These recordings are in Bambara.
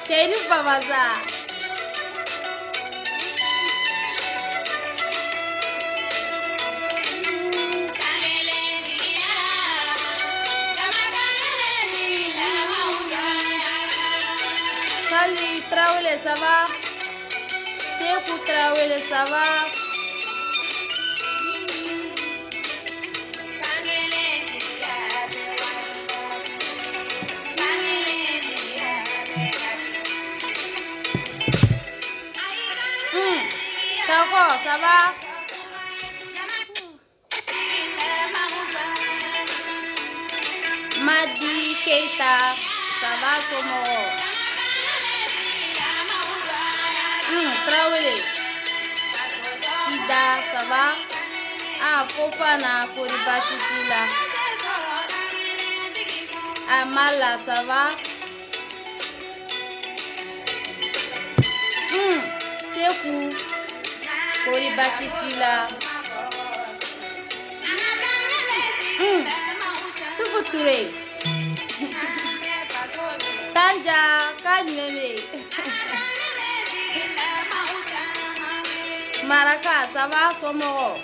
Chéri Pamaza. Salut Traoré, ça va? C'est pour Traoré, ça va? Ça va? Madi Keita, ça va Somoro? Traoré. Ida, ça va? Ah, Fofana, Koribashitila. Amala, ça va? Sekou, Koribashitila. Tufuture. Tanja, Kanyeme. Maraka, ça va, Somoro?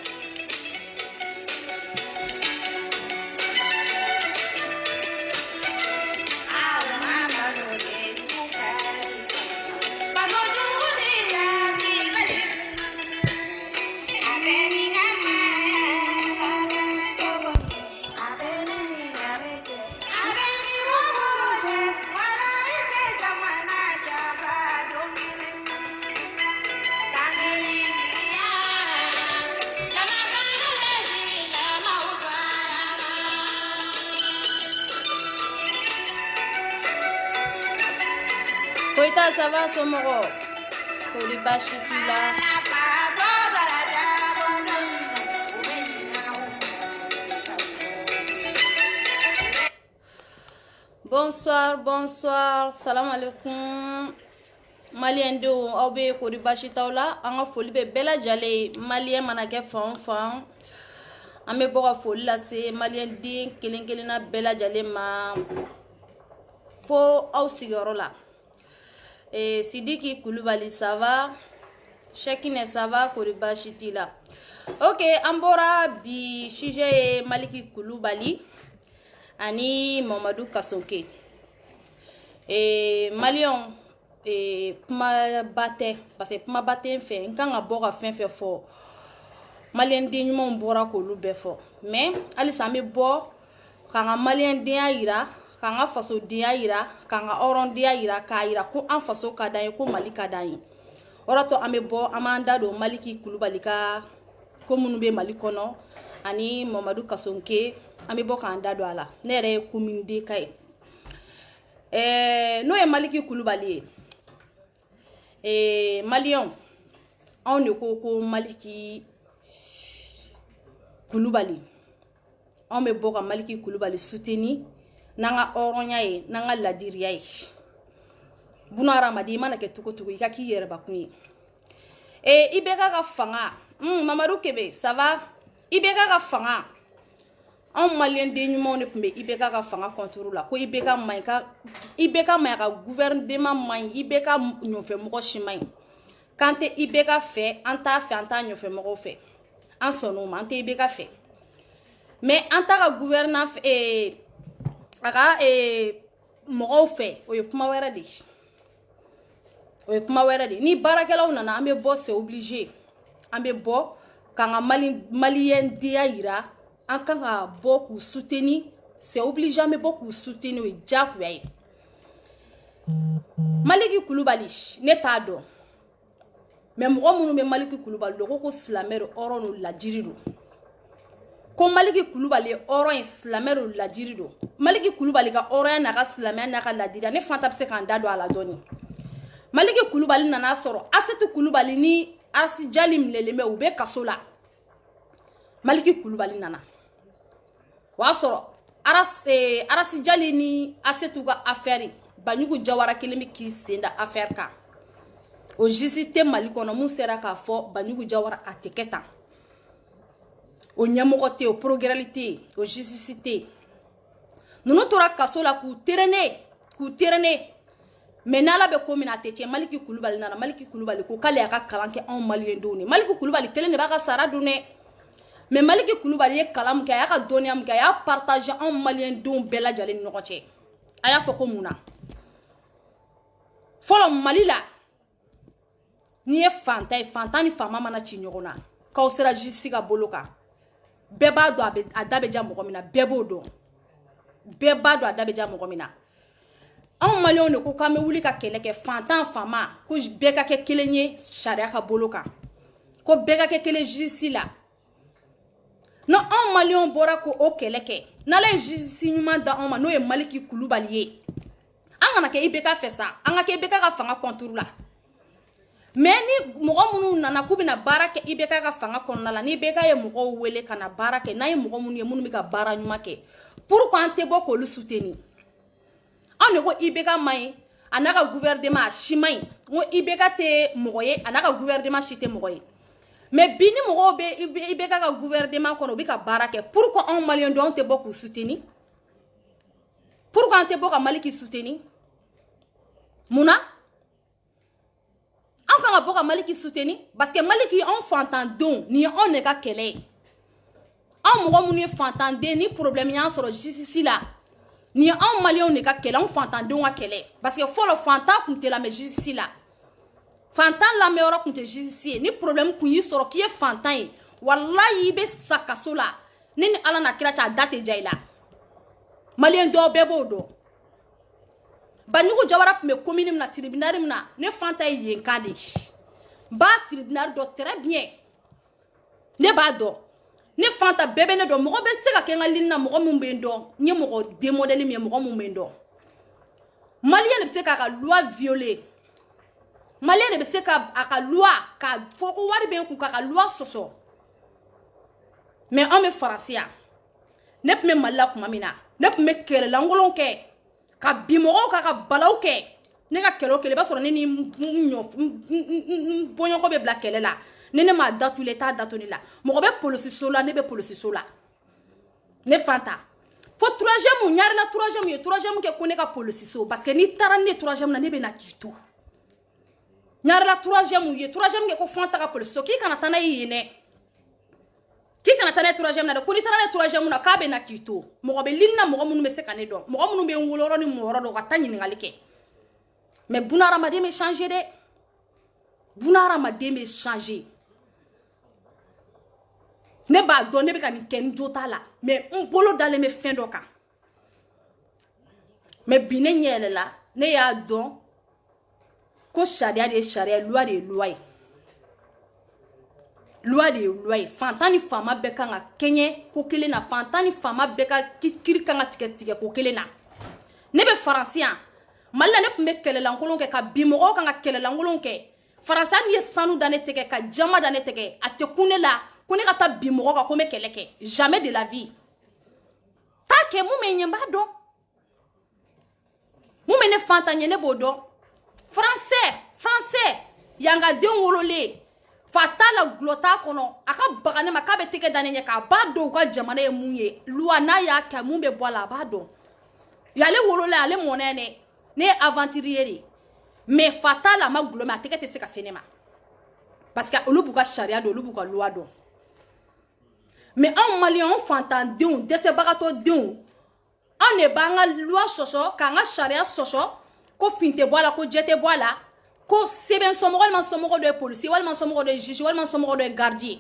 Koita, ça va, Somoro? Koribashitila. Bonsoir. Salam alaikum. Malien de Aube Koribashitaula. Anga foli be bela jale. Malien manake fan. Ame boga foli la se. Malien din kelena bela jale ma. Fo au sigorola. Sidiki Koulibaly, ça va? Chekine, ça va? Koribashitila. Ok, Ambora bi sujet Maliki Koulibaly ani Mamadou Kasonke. Malion kuma bate parce que kuma bate fait nkanga boga fin fo Malien de nyuma mbora ko lu befo mais ali sami bo kanga Malien de ayira kanga faso de ayira kanga oron de ayira ka ayira ko an faso ka dan ko Mali ka dan orato ame bo amanda do Maliki Koulibaly ka ko munu be Mali kono ani Mamadou Kasonke ame bo ka anda do ala nere kuminde kai no e Maliki Koulibaly Malion on ne ko Maliki Koulibaly on me bo ka Maliki Koulibaly soutenir nanga oronya ye nanga ladiriya ye bunara madi mana ke tuko ikaki yere bakuni ibeka ka fanga Mamadou Kebe ça va ibeka ka fanga on Malien de nyumo ne pumbe ibeka ka fanga contrôle la ko ibeka maika gouvernement mai ibeka nyofe moko shimai kante ibeka fait anta nyofe moko fait en sono ante ibeka fait mais anta ka gouvernant aka moko fait o yekuma wera de ni barakelaw nana ambe bo c'est obligé ambe bo kanga malien dia ira an kanga bo ku soutenir c'est obligé ambe bo ku soutenir e jakuya Maliki Koulibaly ne ta do mais moko munu be Maliki Koulibaly do ko slamero orono la jirido ko Maliki Koulibaly oro islamero la jirido Maliki Koulibaly ka oro na ka slamé na ka la dira ne fanta be se kan dado ala doni Maliki Koulibaly nana soro Assetou Koulibaly ni Asi Jalim leleme ube kasola Maliki Koulibaly nana wa soro Arasi Jali ni Assetou ga affaire Banyugu Jawara kelemi ki senda affaire ka o jisite Mali kono mun sera ka fo Banyugu Jawara ateketa o nyamogote o progralité o jisicité nunu tora kasola ku terene mais n'ala be ko mina te Maliki Kulubali nana Maliki Kulubali ko kale aka kalanke en malien doni Maliki Kulubali kelen ne baka sara dune mais Maliki Kulubali ye kalam ke aka doniam ke ya partager en malien don bela jale nokoche aya foko muna folo malila ni ye fantan ni fama mana ci ɲɔgɔnna kaw sera justice ka bolo kan bɛɛ b'a dɔn a da bɛ ja mɔgɔ min na bɛɛ b'o dɔn bɛɛ b'a dɔn a da bɛ ja mɔgɔ min na anw maliyɛnw de ko k'an bɛ wuli ka kɛlɛ kɛ fantan fama ko bɛɛ ka kɛ kelen ye sariya ka bolo kan ko bɛɛ ka kɛ kelen justice la n'o anw maliyɛnw bɔra ko o kɛlɛ kɛ n'ala ye justice ɲuman da anw ma n'o ye Maliki Kulubali ye an kana kɛ IBK fɛ sa an ka kɛ IBK ka fanga contour la mais ni mɔgɔ minnu nana k'u bɛna baara kɛ IBK ka fanga kɔnɔna la ni IBK ye mɔgɔw wele ka na baara kɛ n'a ye mɔgɔ minnu ye minnu bɛ ka baara ɲuman kɛ pourquoi an tɛ bɔ k'olu soutenir anw de ko IBK man ɲi a n'a ka gouvernement a si man ɲi n ko IBK tɛ mɔgɔ ye a n'a ka gouvernement si tɛ mɔgɔ ye mais bi ni mɔgɔw bɛ IBK ka gouvernement kɔnɔ u bɛ ka baara kɛ pourquoi anw maliyɛnw anw tɛ bɔ k'u soutenir pourquoi an tɛ bɔ ka Maliki soutenir munna an kan ka bɔ ka Maliki soutenir parce que Maliki anw fantandenw nin ye anw de ka kɛlɛ ye anw mɔgɔ minnu ye fantanden ni problème y'an sɔrɔ justice la nin ye anw maliyɛnw de ka kɛlɛ anw fantandenw ka kɛlɛ parce que fɔlɔ fantan tun tɛ lamɛn justice la fantan lamɛnyɔrɔ tun tɛ justice ye ni problème kun y'i sɔrɔ k'i ye fantan ye walayi i bɛ sa kaso la ni Ala na kira cɛ a da tɛ ja i la maliyɛn dɔw bɛɛ b'o dɔn Banjugu Jawara tun bɛ commune min na tribunal min na ne fantan ye yen kan de ba tribunal dɔn très bien ne b'a dɔn ne fantan bɛɛ bɛ ne dɔn mɔgɔ bɛ se ka kɛ n ka ligne na mɔgɔ min bɛ n dɔn n ye mɔgɔ démodèle min ye mɔgɔ min bɛ n dɔn maliyɛn de bɛ se k'a ka loi violer maliyɛn de bɛ se ka a ka loi k'a fɔ ko wari bɛ n kun k'a ka loi sɔsɔ mais anw bɛ Faransi yan ne tun bɛ Mali la tuma min na ne tun bɛ kɛlɛlankolon kɛ ka bi mɔgɔw ka balaw kɛ ne ka kɛlɛ o kɛlɛ i b'a sɔrɔ ne ni bɔɲɔgɔn bɛ bila kɛlɛ la ne m'a datu le t'a datu ne la mɔgɔ bɛ polisiso la ne bɛ polisiso la ne fanta fo troisième ɲari la troisième ye troisième kɛ ko ne ka polisiso parce que n'i taara ne troisième na ne bɛ na k'i to ɲari la troisième ye troisième kɛ ko fɔ an ta ka polisiso k'i kana taa n'a ye yen dɛ k'i kana taa n'a ye troisième na dɛ ko n'i taara n'a ye troisième na k'a bɛ na k'i to mɔgɔ bɛ ligne na mɔgɔ minnu bɛ se ka ne dɔn mɔgɔ minnu bɛ n wolo yɔrɔ ni mɔgɔ yɔrɔ dɔn ka taa ɲininkali kɛ mais bunahadamaden bɛ changer dɛ bunahadamaden bɛ changer ne b'a dɔn ne bɛ ka nin kɛ n jo t'a la mais n bolo dalen bɛ fɛn dɔ kan mais bi ne ɲɛ yɛlɛla ne y'a dɔn ko sariya de ye sariya loi de ye loi ye loi de ye loi ye fantan ni faama bɛɛ kan ka kɛɲɛ ko kelen na fantan ni faama bɛɛ ka kiri kan ka tigɛ ko kelen na ne bɛ Faransi yan Mali la ne tun bɛ kɛlɛlankolon kɛ ka bi mɔgɔw kan ka kɛlɛlankolon kɛ Faransi ni ye sanu da ne tɛgɛ ka jama da ne tɛgɛ a tɛ kun ne la ko ne ka taa bi mɔgɔ kan ko n bɛ kɛlɛ kɛ jamais de la vie t'a kɛ mun bɛ ɲɛ n b'a dɔn mun bɛ ne fantan ɲɛ ne b'o dɔn français yangadenw wololen fa t'a la gulɔ t'a kɔnɔ a ka baga ne ma k'a bɛ tɛgɛ da ne ɲɛ k'a b'a dɔn u ka jamana ye mun ye loi n'a y'a kɛ mun bɛ bɔ a la a b'a dɔn y'ale wololen ale mɔnɛ dɛ ne ye aventurier de mais fa t'a la a ma gulɔ mɛ a tɛgɛ tɛ se ka se ne ma parce que olu b'u ka sariya dɔn olu b'u ka loi dɔn mais anw maliyɛnw anw fantandenw dɛsɛbagatɔdenw anw de b'an ka loi sɔsɔ k'an ka sariya sɔsɔ ko fin tɛ bɔ a la ko jɛ tɛ bɔ a la ko sɛbɛn somɔgɔ walima somɔgɔ dɔ ye policier walima somɔgɔ dɔ ye juge walima somɔgɔ dɔ ye gardien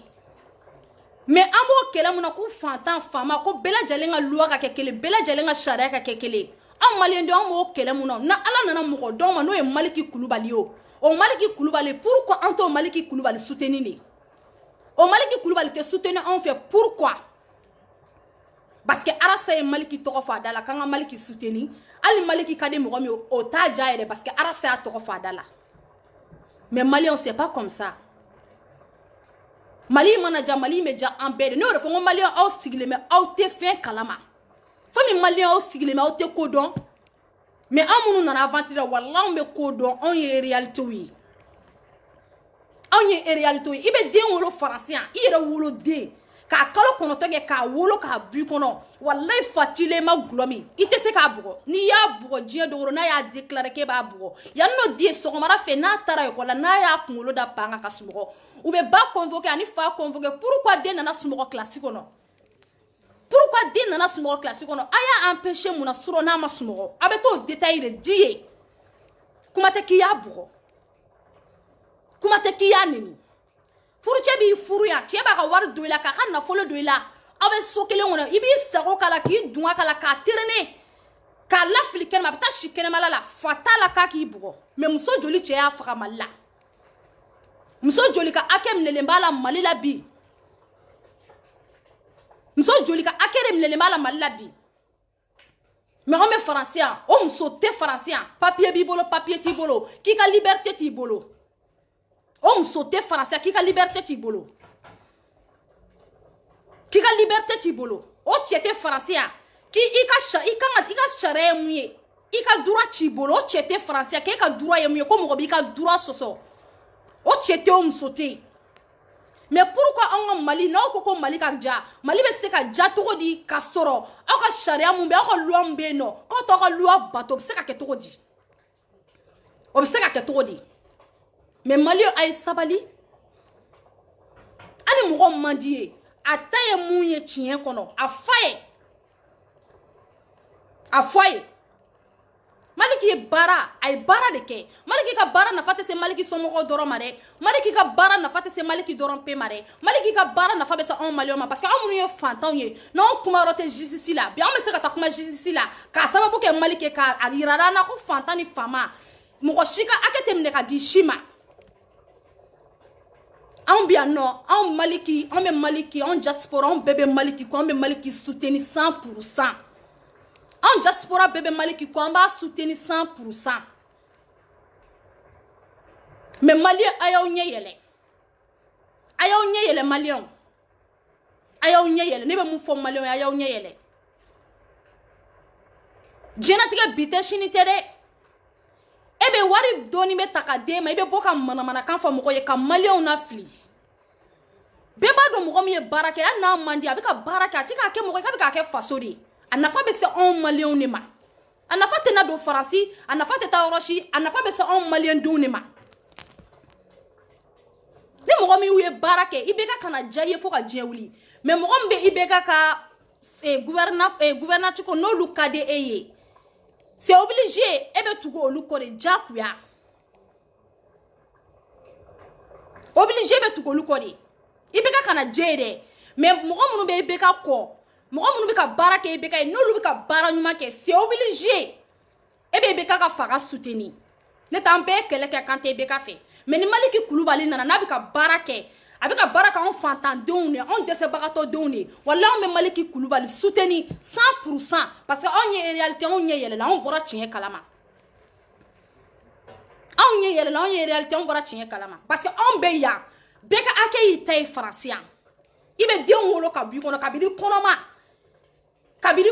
mais an b'o kɛlɛ mun na ko fantan faama ko bɛɛ lajɛlen ka loi ka kɛ kelen bɛɛ lajɛlen ka sariya ka kɛ kelen anw maliyɛndenw an b'o kɛlɛ mun na na Ala nana mɔgɔ dɔn ma n'o ye Maliki Kulubali ye o Maliki Kulubali pourquoi an t'o Maliki Kulubali soutenir de o Maliki Kulubali tɛ soutenir anw fɛ pourquoi parce que Arasa ye Maliki tɔgɔ fɔ a da la k'an ka Maliki soutenir hali Maliki ka di mɔgɔ min ye o t'a ja yɛrɛ parce que Arasa y'a tɔgɔ fɔ a da la mais Maliens c'est pas comme ça Mali mana ja Mali bɛ ja an bɛɛ de ne y'o de fɔ n ko Maliens aw sigilen bɛ aw tɛ fɛn kalama fo min Maliens aw sigilen bɛ aw tɛ ko dɔn mais an minnu nana aventure walahi anw bɛ ko dɔn anw ye réalités ye anw ye réalités ye i bɛ den wolo Faransi yan i yɛrɛ wolo den k'a kalo kɔnɔtɔ kɛ k'a wolo k'a bu kɔnɔ wallahi fatile ma gulɔmi i tɛ se k'a bugɔ n'i y'a bugɔ diɲɛ dogo n'a y'a déclaré k'e b'a bugɔ yan nɔ den sɔgɔmada fɛ n'a taara école la n'a y'a kunkolo da pan kan ka sunɔgɔ u bɛ ba convoqué ani fa convoqué pourquoi den nana sunɔgɔ classe kɔnɔ pourquoi den nana sunɔgɔ classe kɔnɔ a y'a empêché mun na surɔ n'a ma sunɔgɔ a bɛ t'o détail de di ye kuma tɛ k'i y'a bugɔ kuma tɛ k'i y'a nɛni furucɛ b'i furu yan cɛ b'a ka wari don i la k'a ka nafolo don i la aw bɛ so kelen kɔnɔ i b'i sago k'a la k'i dunga k'a la k'a terene k'a lafili kɛnɛma a bɛ taa si kɛnɛmala la fa t'a la k'a k'i bugɔ mais muso joli cɛ y'a faga Mali la muso joli ka hakɛ minɛlen b'a la Mali la bi muso joli ka hakɛ de minɛlen b'a la Mali la bi mais anw bɛ faransi yan o muso tɛ faransi yan papier b'i bolo papier t'i bolo k'i ka liberté t'i bolo o muso tɛ faransi k'i ka liberté t'i bolo k'i ka liberté t'i bolo o cɛ tɛ faransi yan k'i ka sariya ye mun ye i ka droit t'i bolo o cɛ tɛ faransi k'e ka droit ye mun ye ko mɔgɔ b'i ka droit sɔsɔ o cɛ tɛ o muso tɛ yen mais pourquoi anw ka Mali n'aw ko Mali ka ja Mali bɛ se ka ja cogo di ka sɔrɔ aw ka sariya mun bɛ aw ka loi mun bɛ yen nɔ k'aw t'aw ka loi bato o bɛ se ka kɛ cogo di o bɛ se ka kɛ cogo di mais Mali a ye sabali ani mɔgɔ man di ye a ta ye mun ye tiɲɛ kɔnɔ a fɔ a ye Maliki ye baara a ye baara de kɛ Maliki ka baara nafa tɛ se Maliki somɔgɔw dɔrɔn ma dɛ Maliki ka baara nafa tɛ se Maliki dɔrɔn pe ma dɛ Maliki ka baara nafa bɛ se anw Maliyɛnw ma parce que anw minnu ye fantanw ye n'anw kuma yɔrɔ tɛ justice la bi anw bɛ se ka taa kuma justice la k'a sababu kɛ Maliki k'a yira an na ko fantan ni faama mɔgɔ si ka hakɛ tɛ minɛ ka di si ma anw bi yan nɔ anw Maliki anw bɛ Maliki anw diaspora anw bɛɛ bɛ Maliki ko anw bɛ Maliki soutenir 100%. Anw diaspora bɛɛ bɛ Maliki ko an b'a soutenir 100%. mais Malien a y'aw ɲɛ yɛlɛ Malien a y'aw ɲɛ yɛlɛ ne bɛ mun fɔ Malien a y'aw ɲɛ yɛlɛ diɲɛlatigɛ bi tɛ sini tɛ dɛ e bɛ wari dɔɔni bɛ ta ka d'e ma i bɛ bɔ ka manamanakan fɔ mɔgɔ ye ka Malien na fili bɛɛ b'a dɔn mɔgɔ min ye baara kɛ hali n'a man di a bɛ ka baara kɛ a tɛ k'a kɛ mɔgɔ ye k'a bɛ k'a kɛ faso de ye a nafa bɛ se anw Malien de ma a nafa tɛ na don Faransi a nafa tɛ taa yɔrɔ si a nafa bɛ se anw Malien denw de ma ni mɔgɔ min ye baara kɛ i bɛ ka kana diya i ye fo ka diɲɛ wuli mais mɔgɔ min bɛ i bɛ ka gouvernateur n'olu ka di e ye c'est obligé e bɛ tugu olu kɔ de diyagoya obligé bɛ tugu olu kɔ de i bɛ ka kana diya ye dɛ mais mɔgɔ minnu bɛ i bɛ ka kɔ mɔgɔ minnu bɛ ka baara kɛ i bɛ ka ye n'olu bɛ ka baara ɲuman kɛ c'est obligé e bɛ i bɛ ka faga soutenir ne t'an bɛɛ ye kɛlɛ kɛ kan tɛ i bɛ ka fɛ mais ni Maliki Kulubali nana n'a bɛ ka baara kɛ a bɛ ka baara kɛ anw fantandenw de anw dɛsɛbagatɔdenw de wala anw bɛ Maliki Kulubali soutenir 100% parce que anw ye réalité anw ɲɛ yɛlɛla anw bɔra tiɲɛ kalama anw ɲɛ yɛlɛla anw ye réalité anw bɔra tiɲɛ kalama parce que anw bɛ yan bɛɛ ka hakɛ y'i ta ye Faransi yan i bɛ den wolo ka bɔ i kɔnɔ kabini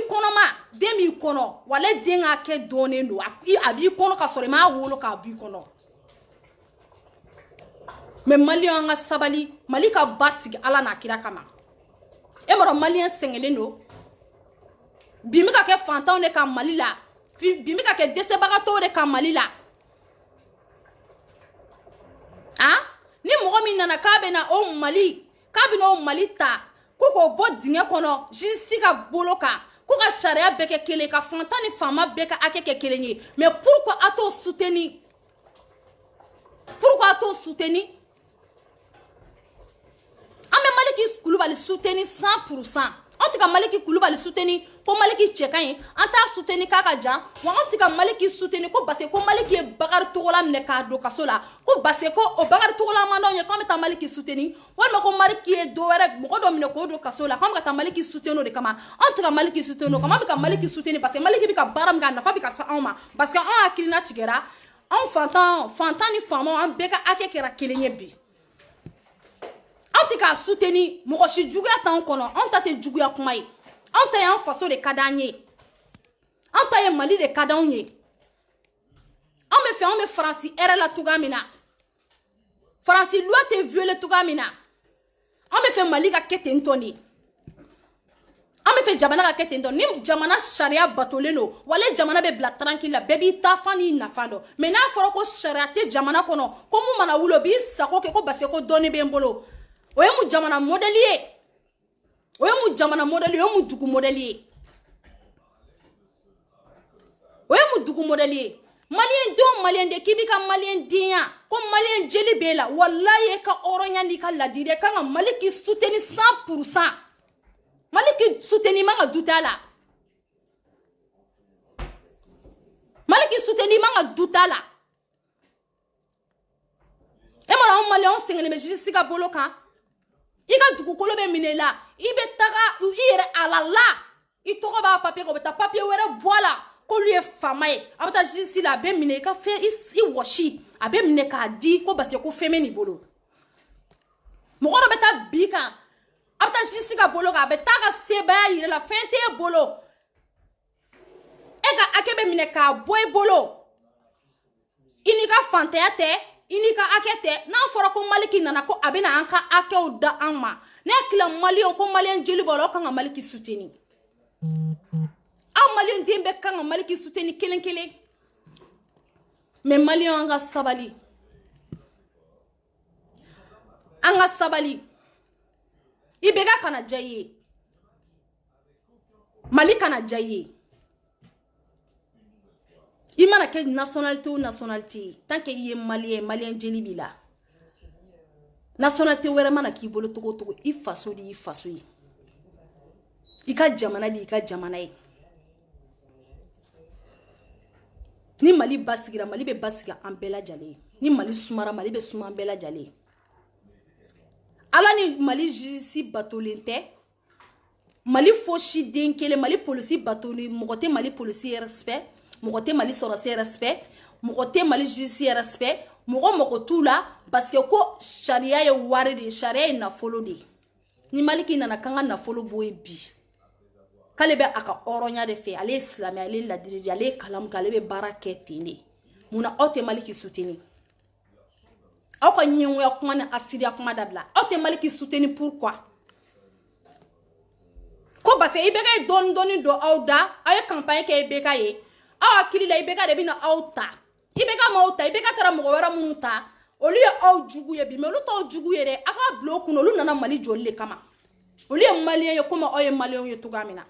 kɔnɔma den b'i kɔnɔ wala den ka kɛ dɔɔnen don a b'i kɔnɔ ka sɔrɔ i m'a wolo k'a b'i kɔnɔ mais Malien an ka sabali Mali ka basigi Ala n'a kira kama e m'a dɔn Malien sɛgɛnlen don bi bɛ ka kɛ fantanw de ka Mali la bi bɛ ka kɛ dɛsɛbagatɔw de ka Mali la ni mɔgɔ min nana k'a bɛ na o Mali ta ko k'o bɔ dingɛ kɔnɔ justice ka bolo kan ko ka sariya bɛɛ kɛ kelen ka fantan ni faama bɛɛ ka hakɛ kɛ kelen ye mais pourquoi a t'o soutenir an bɛ Maliki Kulubali soutenir 100%. Anw tɛ ka Maliki Kulubali soutenir ko Maliki cɛ ka ɲi an t'a soutenir k'a ka jan wa anw tɛ ka Maliki soutenir ko parce que ko Maliki ye Bakari Togola minɛ k'a don kaso la ko parce que ko o Bakari Togola man d'anw ye k'an bɛ taa Maliki soutenir walima ko Maliki ye dɔ wɛrɛ mɔgɔ dɔ minɛ k'o don kaso la k'an bɛ ka taa Maliki soutenir o de kama anw tɛ ka Maliki soutenir o kama an bɛ ka Maliki soutenir parce que Maliki bɛ ka baara min kɛ a nafa bɛ ka se anw ma parce que anw hakilina tigɛra anw fantan ni faamaw an bɛɛ ka hakɛ kɛra kelen ye bi anw tɛ k'a soutenir mɔgɔ si juguya t'anw kɔnɔ anw ta tɛ juguya kuma ye anw ta y'an faso de ka d'an ye anw ta ye Mali de ka d'anw ye anw bɛ fɛ anw bɛ Faransi hɛrɛ la cogoya min na Faransi loi tɛ violer cogoya min na anw bɛ fait Mali ka kete ntoni. Ame fait jamana ka kete ntoni. Ni jamana sharia batoleno. Wale jamana be bla tranquille. Baby ta fani na fando. Mais na foro ko sharia te jamana kono. Komu mana wulo bi sako ke ko baske ko doni be mbolo. Oye mu jamana modelier. Oye mu jamana modelier. Oye mu dugu modelier. Oye mu dugu modelier. Malien don malien de kibika malien dia ko malien jeli bela wallahi ka oronya ni ka ladire ka maliki souteni 100%. Maliki souteni manga dutala. Maliki souteni manga dutala. E mara on malien singene me jisika boloka. Ika dugu kolo be minela ibe taga ire alala. I togo ba papier ko beta papier wera voilà. Ko lui est famaye abata jisi la be mine ka fe i washi abe mine ka di ko baske ko feme ni bolo mo ko beta bika abata jisi ka bolo ka beta ka seba yire la fente bolo e ka akebe mine ka boy bolo ini ka fantete ini ka akete na foro ko maliki nana ko abena anka akew da anma ne kila malion ko malien jeli bolo ka maliki souteni a malien dembe kan maliki souteni kelen kelen mais malien anga sabali ibega kana jaye mali kana jaye imana ke nationalité ou nationalité tant que y est malien jeli bila nationalité wera mana ki bolo togo togo I faso yi ika jamana di ika jamana yi ni mali basigira mali be basiga an bela jale ni mali sumara mali be suma an bela jale ala ni mali justice batolente mali foshi denkele mali police batoli mogote mali police respect mogote mali sorase respect mogote mali justice respect mogo tula parce que ko sharia ye wari de sharia na follow de ni mali ki nana kanga na follow boy bi kale be aka oronya de fe ale islam ale la diridi ale kalam kale be baraketini muna ote maliki souteni aka nyiwu ya kuma na asiri kuma dabla ote maliki souteni pourquoi ko base ibeka doni do awda ay campagne ke ibeka ye awa kilila ibeka de bina awta ibeka mauta ibeka tara mo wera munuta oli aw jugu ye bi me lu taw jugu ye de aka bloku no lu nana mali jolle kama oli malien ye kuma oye malien ye tugamina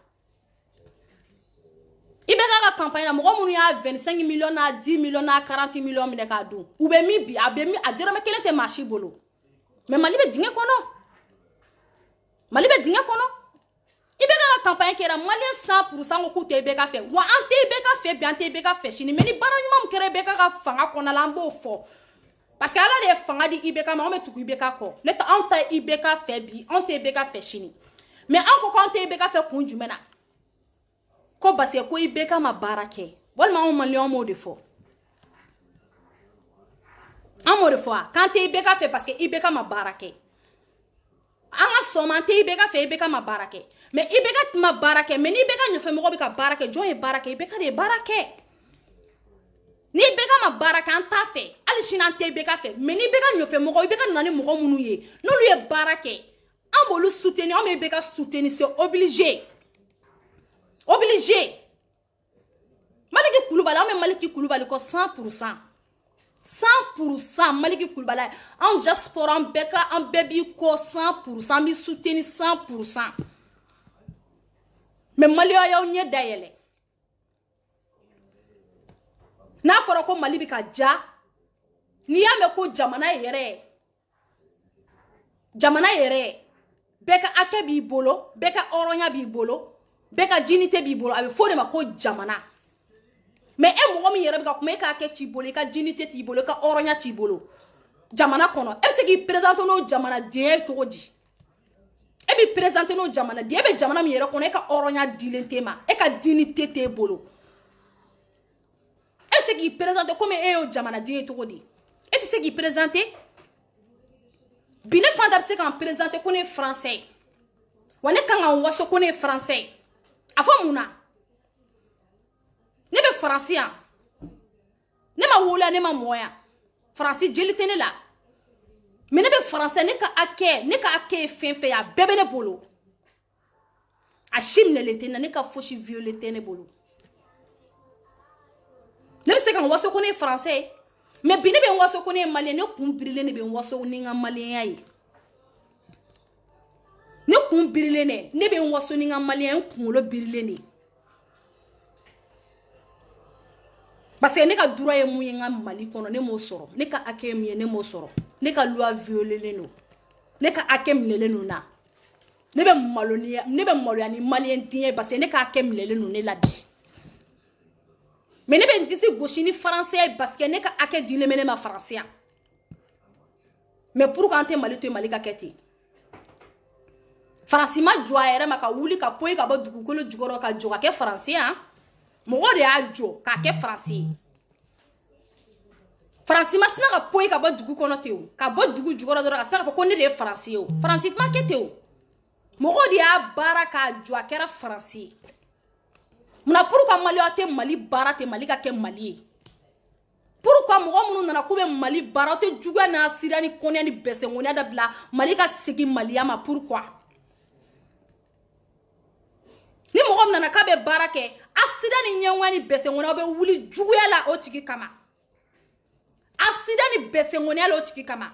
ibeka ka campagne na mo munu ya 25 millions na 10 millions na 40 millions mine ka du ube mi bi abe mi adira me kelete machi bolo mais mali be dinge kono ibeka ka campagne kera malien 100% ko te ibeka fe wa ante ibeka fe bi ante ibeka fe chini meni baranyuma mkere ibeka ka fanga kona lambo fo parce que ala de fanga di ibeka ma o metuku ibeka ko leta anta ibeka fe bi ante ibeka fe chini mais anko ko ante ibeka fe kunjumena ko base ko ibeka ma barake walma on malien mo de fo amore fo quand ibeka fe parce que ibeka ma barake anga somante ibeka fe ibeka ma barake mais ibeka ma barake mais ni ibeka nyofe mo bika barake joye barake ibeka de barake ni ibeka ma barake anta fe ali shinante ibeka fe mais ni ibeka nyofe mo ibeka nani mo munu ye no lui e barake ambolu soutenir on ibeka soutenir c'est obligé maliki kulubala on maliki kulubala ko 100% maliki kulubala en diaspora en beka en baby ko 100% mi soutenir 100% mais mali ya onye dayele na foro ko mali bika ja ni ya me ko jamana yere beka akebi bolo beka oronya bi bolo beka jinite bi bolo abe fode ma ko jamana mais e mo mi yere bika kuma ka ke ti bolo ka jinite ti bolo ka oronya ti bolo jamana kono e se ki présente no jamana die to di e bi présente no jamana die be jamana mi yere kono e ka oronya dilentema e ka dinite te bolo e se ki présente comme e o jamana die to di e ti se ki présente bine fanda se kan présente kono français wane kan an waso kono français afo muna ne be français ne ma wola ne ma moya français jeli tene la mais ne be français ne ka ake fin fait ya bébé ne bolo a chim ne lente na ne ka foshi violeté ne bolo ne be se kan waso ko ne français mais bi ne be waso ko ne malien ne kumbirile ne be waso ni nga malien ay ne kumbirile ne be waso ni nga malien kulo birile ne parce que ne ka droit ye mun ye nga Mali kono ne mo soro ne ka ake mun ye ne mo soro ne ka loi violer no ne ka ake mlele no na ne be malonia ne be maloya ni malien dien parce que ne ka ake mlele no ne la bi mais ne be ndisi gauche ni français parce que ne ka ake dile mene ma français mais pour quand te Mali to Mali ka keti français ma joa era maka wuli ka poy ka ba dugukolo jugoro ka joga ke français hein mo de ajo ka ke français français ma sna ka poy ka ba dugu kono teo ka ba dugu jugoro do ka sna ka ko ne de français o français ma ke teo mo de a bara ka joa kera français muna pourquoi Mali ate Mali bara te Mali ka ke Mali pourquoi mo munu nana ko be Mali bara te juga na sirani konya ni bese ngonya da bla Mali ka sigi Mali ama pourquoi ni mo nana ka be bara ke asida ni nyenwani bese ngona be wuli juguya la o tigi kama asida ni bese ngona la o tigi kama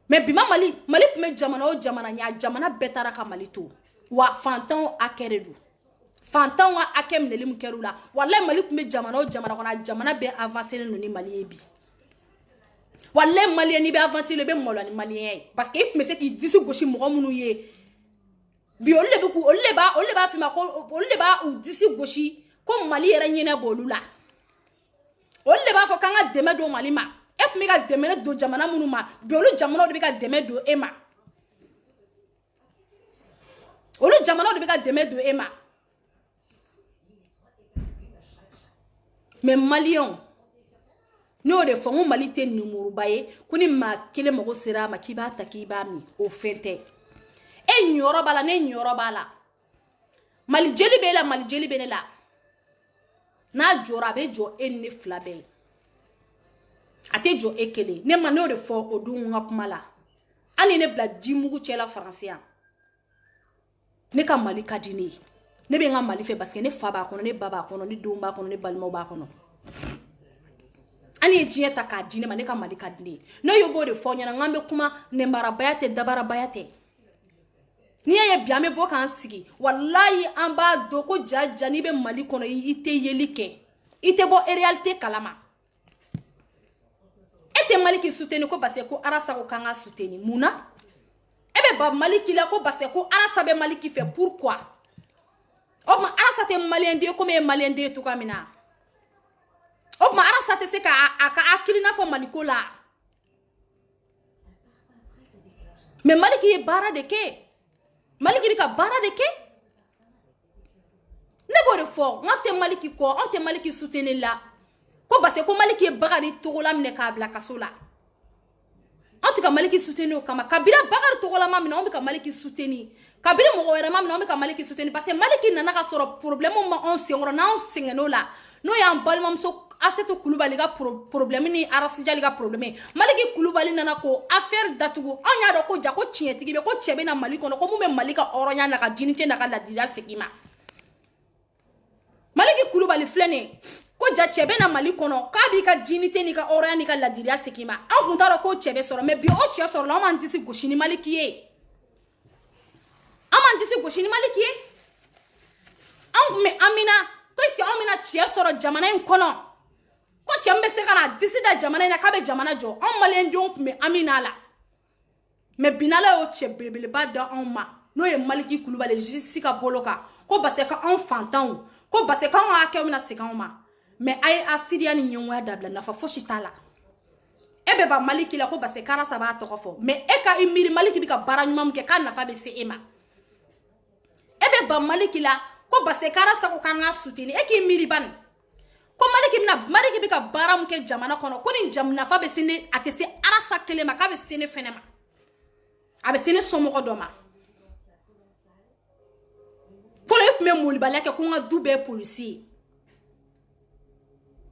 mais bima Mali me jamana o jamana nya jamana betara ka Mali to wa fantan akeredu fantan wa akem nelim kerula wallahi Mali me jamana o jamana kona jamana be avancer no ni Mali ebi wallahi Mali ni be avancer le be molo ni Malien parce que me se ki disu goshi mo munu ye bi olle ba fi ma ko olle ba u disi goshi ko Mali era nyene bolula olle ba fo kanga deme do Mali ma e mi ga deme do jamana munu ma bi olu jamana do bi ga deme do ema olu jamana do bi ga deme do ema mais Malion no de fo Mali te numuru baye kuni ma kele mo sera ma kiba takiba mi o fete e nyoro bala ne nyoro bala Mali jeli be ne la na jora be jo enne flabel ate jo ekele ne ma no de fo odun ngapmala ani ne bla dimugu chela français ne ka Mali kadini ne be nga Mali fe parce que ne fa ba kono ne baba kono ne domba kono ne balmo ba kono ani jieta ka dine ma ne ka Mali kadini no yobo de fo nyana ngambe kuma ne mbara bayate dabara bayate ni ye biame bo kan sigi wallahi an ba do ko jaja ni be Mali kono ite yelike ite bo réalité kalama ete Mali ki soutenir ko parce ko arasa ko kanga soutenir muna ebe ba Mali ki la ko parce ko arasa be Mali ki fait pourquoi o ma arasa te Malien de ko me Malien de to kamina o ma arasa te se ka aka akilina fo Mali ko la mais Mali ki bara de ke Mali ki bika bara de ke ne bo de fo ngate Mali ki ko ante Mali ki soutenir la ko parce ko Mali ki bagari togola mne ka bla kasola ante ka Mali ki soutenir kama kabila bagari togola mamina on bika Mali ki soutenir kabila mo wera mamina on bika Mali ki soutenir parce que Mali ki nana ka soro problème ma on sengro na on sengeno la no ya balmam so aseto kulubali ga problème ni arasijali ga problème Mali ki kulubali nana ko affaire datugo on ya do ko jako chietigi be ko chebe na Mali kono ko mu me Mali ka oronya na ka jinite na ka la dira sekima Mali ki kulubali flene ko ja chebe na Mali kono ka bi ka jinite ni ka oronya ni ka la dira sekima an kuntaro ko chebe soro me bi o che soro la man disi goshini Mali ki e aman disi goshini Mali ki e an me amina ko iski amina che soro jamana en kono ko chembe se kana disida jamana na kabe jamana jo on Malien donc me amina la me binala o chebele ba da on ma no ye Mali ki kulubale jisika boloka ko basse ka on fantan ko basse ka on ake na sika on ma me ay asidia ni nyonwa dabla na fa foshitala ebe ba Mali ki la ko basse kara sa ba to fo me e ka imiri Mali ki bika baranyuma mke kan na fa be se ema ebe ba Mali ki la ko basse kara sa ko kan asutini e ki imiri ban ko Mali ki bika baram ke jamana kono ko ni jamna fa be sine atese arasa kelema ka be sine fenema abe sine somo doma folo ipme muli balake ko nga dube policier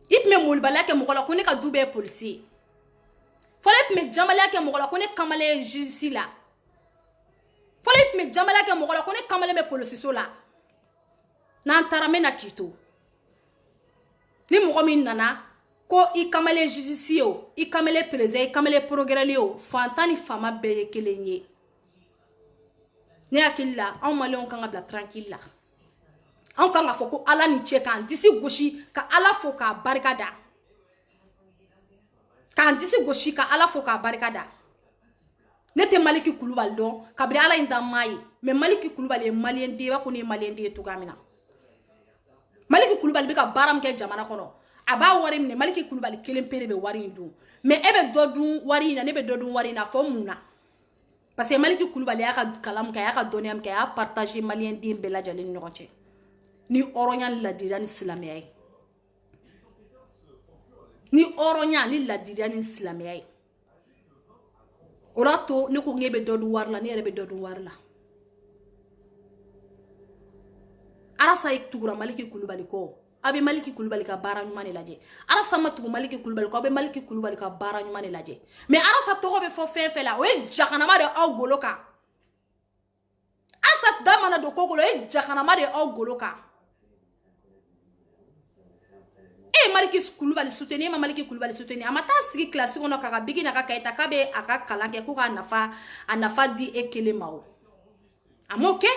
ipme muli balake mo ko ne ka dube policier Fallait me jamala ke mogola ko ne kamale justice la. Fallait me jamala ke mogola ko ne kamale me policiso la. Nan tarame na kito. Ni mogo min nana ko I kamale justice yo, I kamale président, I kamale progrès yo, fantani fama be kelenye. Ne akilla, on malon kan bla tranquille la. On kan fo ko ala ni chekan, disi goshi ka ala fo ka barikada. Kan disi goshi ka ala fo ka barikada. Nete Maliki Coulibaly don kabri ala inda mai mais Maliki Coulibaly malien de ba ko ne malien de to gamina Maliki Coulibaly be ka baram ke jamana kono aba wari ne Maliki Coulibaly kelen pere be wari ndun mais ebe dodun wari na ne be dodun wari na fo muna parce que Maliki Coulibaly ya ka kalam ka ya ka doniam ka ya partager malien de be la jalen ni ronche ni oronyan la dirani islamiyai ni oronyan ni la dirani islamiyai Orato ne ko ngebe dodu warla ne rebe dodu warla arasa ik tugura Maliki Coulibaly ko abe Maliki Coulibaly ka bara nyumane laje arasa matugu Maliki Coulibaly ko abe Maliki Coulibaly ka bara nyumane laje mais arasa togo be fo fela o jakana ma de aw goloka asa damana do kokolo e jakana ma de aw goloka Maliki Coulibaly soutenir ma Maliki Coulibaly soutenir amata sigi classe kono kaka bigi na kaka eta kabe aka kalanke ko ka nafa di ekelema amoke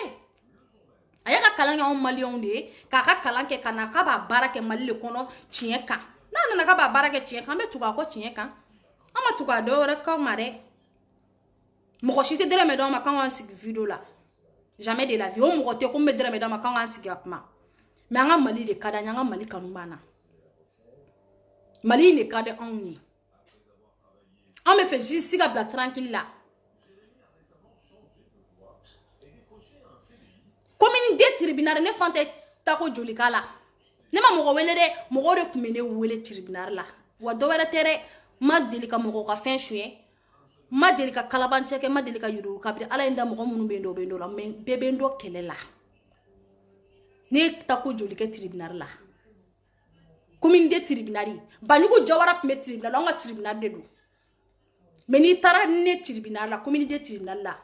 ayaka kalanke on malion de kaka kalanke kana kaba barake malile kono tienka na kaba barake tienka me tuka ko tienka ama tuka do re ko mare mo ko shite dere me do ma kan wan sigi video la jamais de la vie o mo ko te ko me dere me do ma kan wan sigi apma me anga mali de kada nyanga mali kanumana Mali ne kade onni. On me fait juste si gabla tranquille là. Commune de tribunal ne fante tako joli kala. Ne ma mogo wele de mogo de kumene wele tribunal la. Wa do wera tere ma delika mogo ka fin choué. Ma delika kalabancheke ma delika yuru kabri ala inda mogo munu bendo la mais bebendo kelela. Ne tako joli ke tribunal la. Commune de tribunal banyugo jawara me tribunal on tribunal de do mais ni tara ne tribunal la commune de tribunal la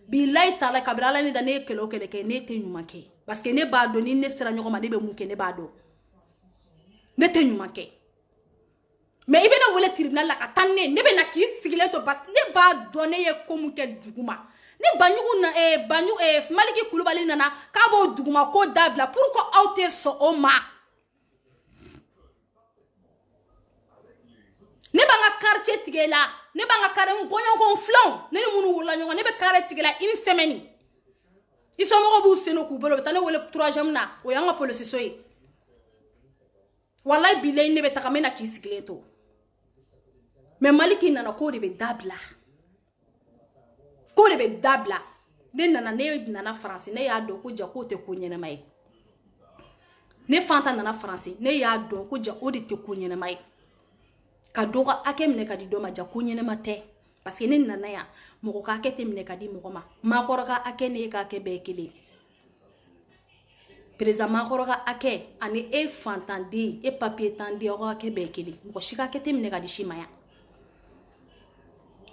billahi taala kabra la ni da ne kelo kele ke ne te nyuma ke parce que ne ba do ni ne sera nyoko ma ne be mu ke ne ba do ne te nyuma ke mais ibe na wole tribunal la ka tanne ne be na ki sigile to bas ne ba do ne ye ko mu ke duguma ne banyugo na Maliki Coulibaly nana ka bo duguma ko dabla pourquoi auté so o ma ne banga quartier tigela ne banga kare ngoyo ko flon ne munu wula nyongo ne be kare tigela une semaine iso mo bu seno ku bolo tane wala 3e na o yanga police soyi wallahi bilay ne be takamena ki sikleto mais Maliki nana ko de be dabla de nana France ne ya do ko ja ko te ko nyene mai ne fanta nana France ne ya do ko ja o de te ko nyene mai ka doga ake mine ka di doma ja kunyene mate parce que ne nana ya moko ka ake te mine ka di moko ma koroka ake ne ka ake be kele président ma koroka ake ani e fantandi e papier tandi o ake be kele moko shika ake te mine ka di shimaya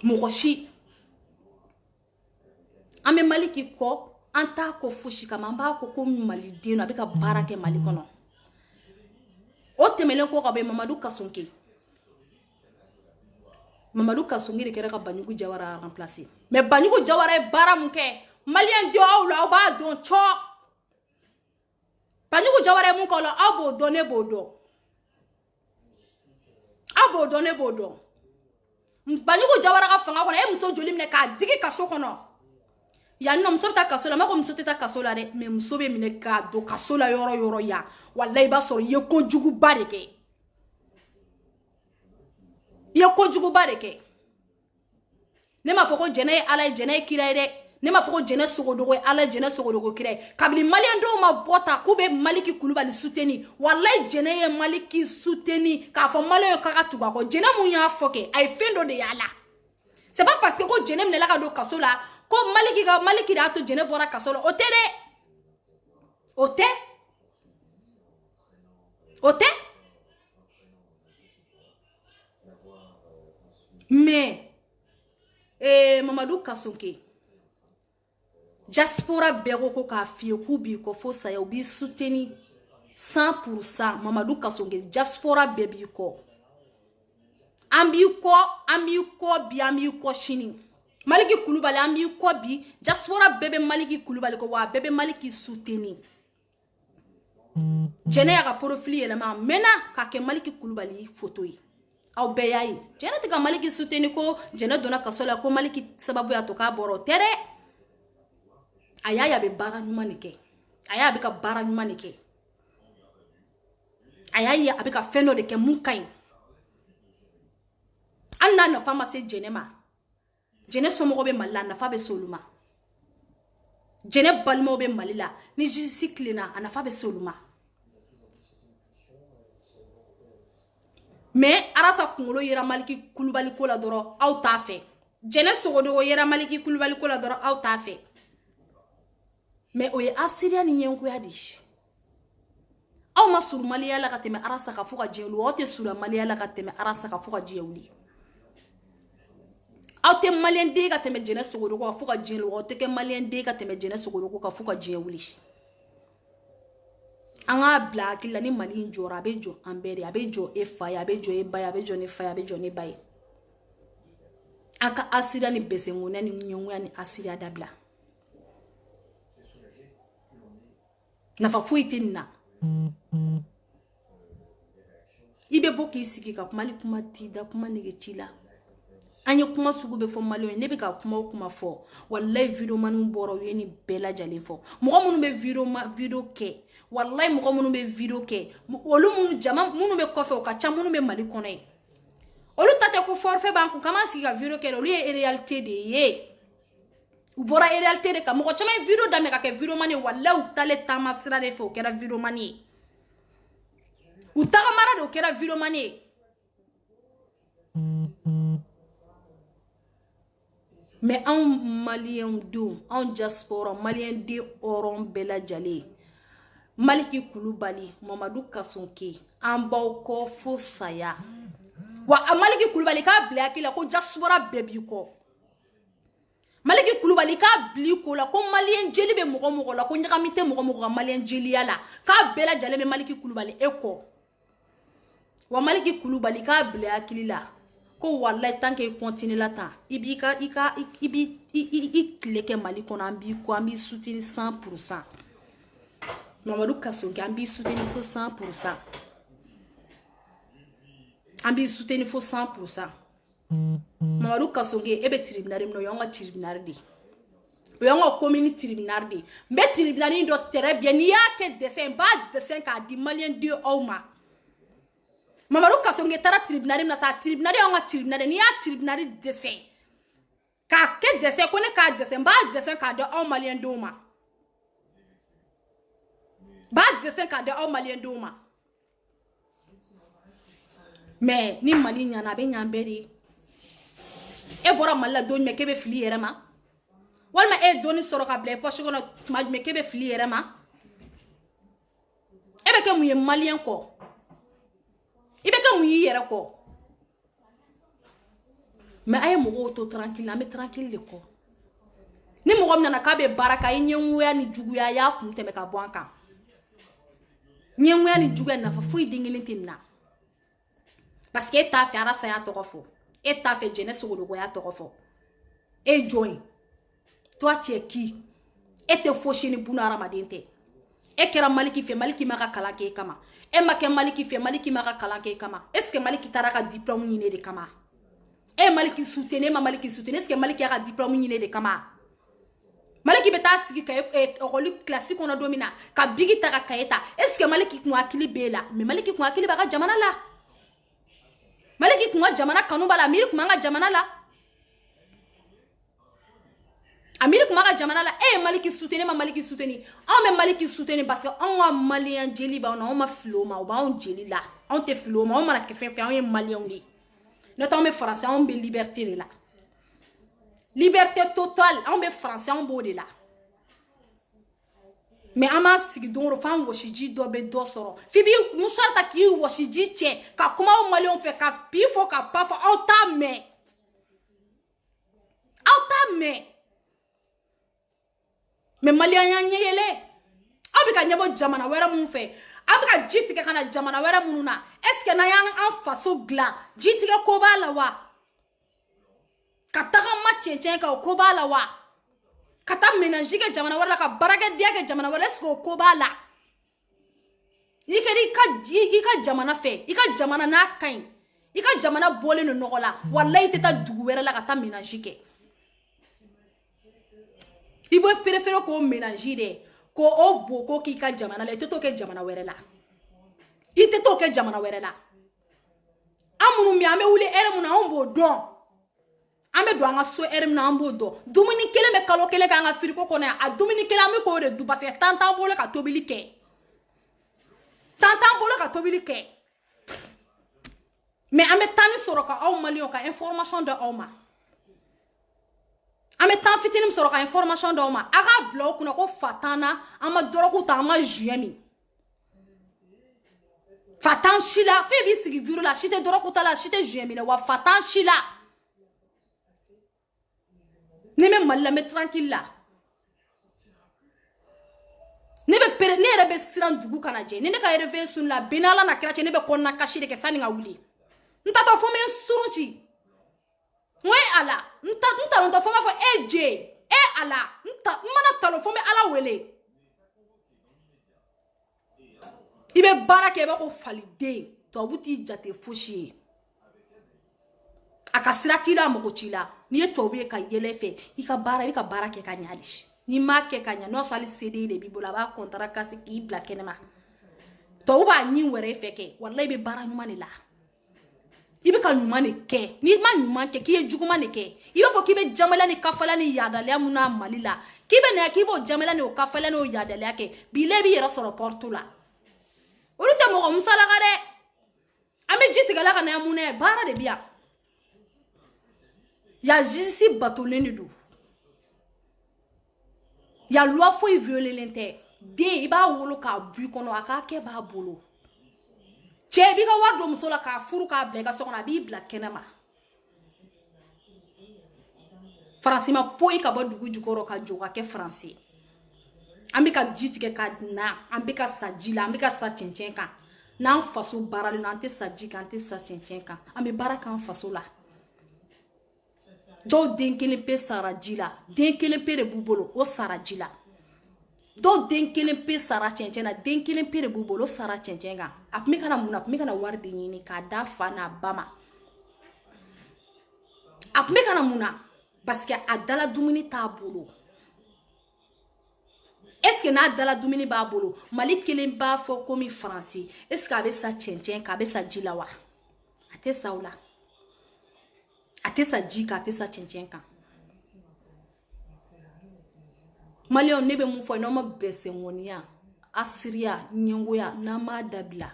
moko shi ame Maliki ko anta ko fushi kama mba ko Mali dino abika barake Mali kono o temele ko ka be Mamadou Kasonke Mamadou Kasongi kera ka Banyugu Jawara remplacer mais Banyugu Jawara bara munke malien dio awla ba don cho Banyugu Jawara mun ko la abo donner bodo Banyugu Jawara ka fanga ko e muso joli mine ka digi kaso kono ya no muso ta kaso la mako muso ta kaso la de mais muso be mine ka do kaso la yoro ya wallahi ba so ye ko jugu bareke Yoko jugu bareke ne ma foko jene ala jene kira de ne ma foko jene sogodogo ala jene sogodogo kira kabili malien do ma bota kube Maliki Coulibaly souteni wallahi jene ye Maliki souteni ka fo malien kaka tuga ko jene mu ya foke ay fendo de yala c'est pas parce que ko jene mne la ka do kasola ko Maliki da to jene bora kasola ote mais Mamadou Kasonke diaspora bego ko ka fiye ku bi ko fo saya bi soutenir 100%. Mamadou Kasonke diaspora bebi ko ambi ko shini Maliki Kulubali ambi ko bi diaspora bebe Maliki Kulubali ko wa bebe Maliki soutenir jene ya ka profil yelema mena ka ke Maliki Kulubali photo yi aw be yayi jene tika Maliki soutenir ko jene dona kasola ko Maliki sababu ya to ka boro tere aya be bara nyuma nike aya be ka bara nyuma nike aya be ka feno de ke mun kain anna na fama se jene ma jene somo be malla na fa be soluma jene balmo be malila ni jisi klina ana fa be soluma mais arasa kungolo yera Maliki Kulubali ko la doro aw ta fe jene sogodo yera Maliki Kulubali ko la doro aw ta fe mais oye asiria ni nyenku ya di aw ma sur maliya la ka teme arasa ka fuka jelu o te sur maliya la ka teme arasa ka fuka jewli aw te malien de ka teme jene sogodo ko fuka jelu o te ke malien de ka teme jene sogodo ko ka fuka jewli anga black la ni mali njora abejo ambere abejo efa abejo ebaya abejo ne fa abejo ne baye aka asiria ni besengona ni nyonwa ni asiria dabla nafa fuitinna ibe boki siki ka kuma likuma tida kuma negechila anye kuma sugu be fo malo ne be ka kuma fo wallahi video manu boro yeni bela jale fo mo munu be video ke wallahi mo munu be video ke olu munu jama munu be kofe o ka cha munu be mali kono e olu tate ko forfait banku kama siki ka video ke olu e réalité de ye u bora réalité de ka mo chama video dame ka ke video mani wallahi u tale tamasira de fo kera video mani u taga mara de kera video mani mais un malien do un diaspora malien de oron bela jale Maliki Kulubali Mamadou Kasonke ambaw ko fo saya wa Maliki Kulubali ka black la ko diaspora bebi ko Maliki Kulubali ka bli ko la ko malien jeli be mogo la ko nyakamite mogo malien jeli yala ka bela jale be Maliki Kulubali eko wa Maliki Kulubali ka black la ko wallahi tanke continue la ta ibi kleke Mali kono ambi soutenir 100%. Mamadou Kasonke ambi soutenir fo 100%. Ambi soutenir fo 100%. Mamadou Kasonke ebe tribunal no yonga tribunal di. Yonga commune tribunal di. Mbe tribunal do très bien ni yake dessin ba dessin ka di malien de oma. Mamadou Kasonke tara tribunal na sa tribunal yonga tribunal ni ya tribunal dessin. Ka ke dessin ko ne ka dessin ba dessin ka de o malien de oma. Ba dessin ka de o malien de oma. Mais ni mali nyana be nyamberi e bora malla don me kebe fili yere ma walma e doni soro ka ble poche kono ma me kebe fili yere ma e be ke mu ye malien ko e be ke mu yere ko mais ay mo to tranquille me tranquille ko ni mo gomna na ka be baraka nyenwya ni juguya ya kumteme ka bwanka nyenwya ni juguya na fa fu dingilintina parce que ta fait arasa ya tokofo et ta fait jeunesse sogolo ya tokofo et join toi tu es qui et te fauché ni buna ramadente e kera maliki fe maliki maka kalanke kama e make maliki fe maliki maka kalanke kama est ce que maliki taraka diplôme ni de kama e maliki soutenir ma maliki soutenir est ce que maliki aka diplôme ni de kama maliki beta sigi ka roli classique on a domina ka bigi taka kaeta est ce que maliki ko akili bela mais maliki ko akili baka jamana la Maliki kuma jamana kanu bala amiri kuma nga jamana la amiri kuma nga jamana la maliki soutenir ma maliki soutenir on me maliki soutenir parce que on a malien jeli ba on ma flo ma ba on jeli la on te flo ma on ma ke fe on est malien li notamment me français on be liberté là liberté totale on be français on bo de là mais ama sigi dongoro fan woshiji do be do soro fibi musharta ki woshiji che ka kuma o malion fe ka pifo ka pafo o ta me mɛ mais malien ya ɲɛyɛlɛ aw bɛ ka ɲɛbɔ jamana wɛrɛ mun fɛ aw bɛ ka ji tigɛ ka na jamana wɛrɛ minnu na est ce que n'an y'an faso dilan ji tigɛ ko b'a la wa ka tagama cɛncɛn kan o ko b'a la wa ka taa ménage kɛ jamana wɛrɛ la ka baarakɛdenya kɛ jamana wɛrɛ est ce que o ko b'a la i kɛra i ka jamana fɛ i ka jamana n'a ka ɲi i ka jamana bɔlen no nɔgɔ la walayi i tɛ taa dugu wɛrɛ la ka taa ménage kɛ i bɛ préférer k'o ménage dɛ k'o bo ko k'i ka jamana la i tɛ t'o kɛ jamana wɛrɛ la i tɛ t'o kɛ jamana wɛrɛ la an minnu bɛ an bɛ wuli heure min na an b'o dɔn an bɛ don an ka so heure min na an b'o dɔn dumuni kelen bɛ kalo kelen kɛ an ka frigo kɔnɔ yan a dumuni kelen an bɛ k'o de dun parce que temps t'an bolo ka tobili kɛ temps t'an bolo ka tobili kɛ mais an bɛ temps ni sɔrɔ ka aw maliyɛnw ka information di aw ma an bɛ temps fitinin min sɔrɔ ka information di aw ma a k'a bila aw kunna ko fa t'an na an ma dɔrɔgu ta an ma juin min fa t'an si la f'e b'i sigi bureau la si tɛ dɔrɔgu ta la si tɛ juin minɛ wa fa t'an si la ne bɛ Mali la n bɛ tranquille la ne yɛrɛ bɛ siran dugu kana jɛ ni ne ka réveil suni la bɛn n'Ala na kira cɛ ne bɛ kɔnɔna kasi de kɛ sani ka wuli n tatɔ fo n bɛ n surun ci n ko Ala n talon tɔ fo n b'a fɔ e je Ala n mana talon fo n bɛ Ala wele i bɛ baara kɛ i b'a ko faliden tubabu t'i jate fosi ye a ka sira t'i la a mago t'i la n'i ye tubabu ye ka yɛlɛ fɛ i ka baara i bɛ ka baara kɛ ka ɲɛ hali n'i m'a kɛ ka ɲɛ n'o sɔrɔ hali CDI de b'i bolo a b'a contrat kasi k'i bila kɛnɛma tubabu b'a ɲin wɛrɛ fɛ kɛ walayi i bɛ baara ɲuman de la i bɛ ka ɲuman de kɛ n'i ma ɲuman kɛ k'i ye juguman de kɛ i b'a fɔ k'i bɛ jamala ni kafala ni yaadaliya mun na Mali la k'i bɛ na k'i b'o jamala ni o kafala ni o yaadaliya kɛ bi la i b'i yɛrɛ sɔrɔ porte la olu tɛ mɔgɔ musalaka dɛ an bɛ ji tigɛla ka na yan mun na baara de bɛ yan ya justice batolen de don ya loi foyi violelen tɛ den i b'a wolo k'a bu i kɔnɔ a k'a kɛ b'a bolo cɛ b'i ka wari don muso la k'a furu k'a bila i ka so kɔnɔ a b'i bila kɛnɛma faransi ma po i ka bɔ dugu jukɔrɔ ka jɔ ka kɛ faransi an bɛ ka ji tigɛ ka na an bɛ ka sa ji la an bɛ ka sa cɛncɛn kan n'an faso baaralen don an tɛ sa ji kan an tɛ sa cɛncɛn kan an bɛ baara k'an faso la dɔw den kelen pe sara ji la den kelen pe de b'u bolo o sara ji la dɔw den kelen pe sara cɛncɛn na den kelen pe de b'u bolo o sara cɛncɛn kan a tun bɛ ka na mun na a tun bɛ ka na wari de ɲini k'a da fa n'a ba ma a tun bɛ ka na mun na parce que a dala dumuni t'a bolo est ce que n'a dala dumuni b'a bolo Mali kelen b'a fɔ komi faransi est ce que a bɛ sa cɛncɛn kan a bɛ sa ji la wa a tɛ sa o la a tɛ sa ji kan a tɛ sa cɛncɛn kan maliyɛnw ne bɛ mun fɔ n'aw ma bɛnsɛngoniya asiriya ɲɛngoya n'an m'a dabila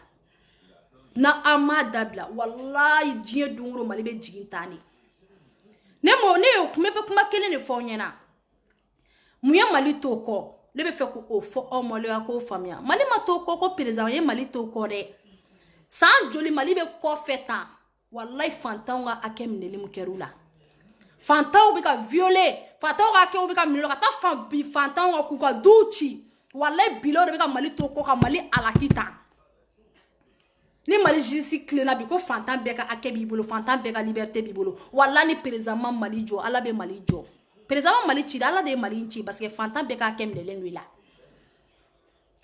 n'an m'a dabila walayi diɲɛ don o don Mali bɛ jigin tan de ne ye kuma kelen de fɔ aw ɲɛna mun ye Mali to kɔ ne bɛ fɛ k'o fɔ aw maloya k'o faamuya Mali ma to kɔ ko président ye Mali to kɔ dɛ san joli Mali bɛ kɔfɛ tan walayi fantanw ka hakɛ minɛli mun kɛra u la fantanw bɛ ka violer fantanw ka hakɛw bɛ ka minɛ ka taa bi fantanw ka k'u ka duw ci walayi bilaw de bɛ ka Mali to kɔ ka Mali alaki tan ni Mali justice tilenna bi ko fantan bɛɛ ka hakɛ b'i bolo fantan bɛɛ ka liberté b'i bolo walayi ni président ma Mali jɔ Ala bɛ Mali jɔ président ma Mali ci Ala de ye Mali ci parce que fantan bɛɛ ka hakɛ minɛlen don i la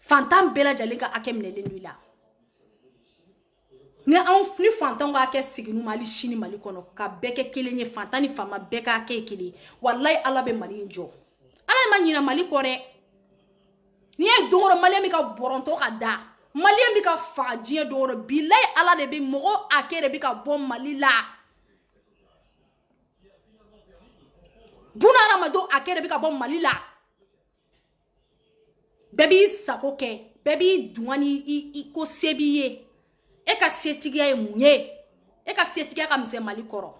fantan bɛɛ lajɛlen ka hakɛ minɛlen don i la ni fantanw ka hakɛ seginnu ma hali sini Mali kɔnɔ ka bɛɛ kɛ kelen ye fantan ni faama bɛɛ ka hakɛ ye kelen walayi Ala bɛ Mali jɔ Ala ma ɲina Mali kɔ dɛ n'i ye don o don maliyɛn min ka bɔrɔntɔ ka da maliyɛn min ka faga diɲɛ don o don bilayi Ala de bɛ mɔgɔ hakɛ de bɛ ka bɔ Mali la buna hadamadenw hakɛ de bɛ ka bɔ Mali la bɛɛ b'i sago kɛ bɛɛ b'i dunga ni i ko se b'i ye e ka setigiya ye mun ye e ka setigiya ka misɛn Mali kɔrɔ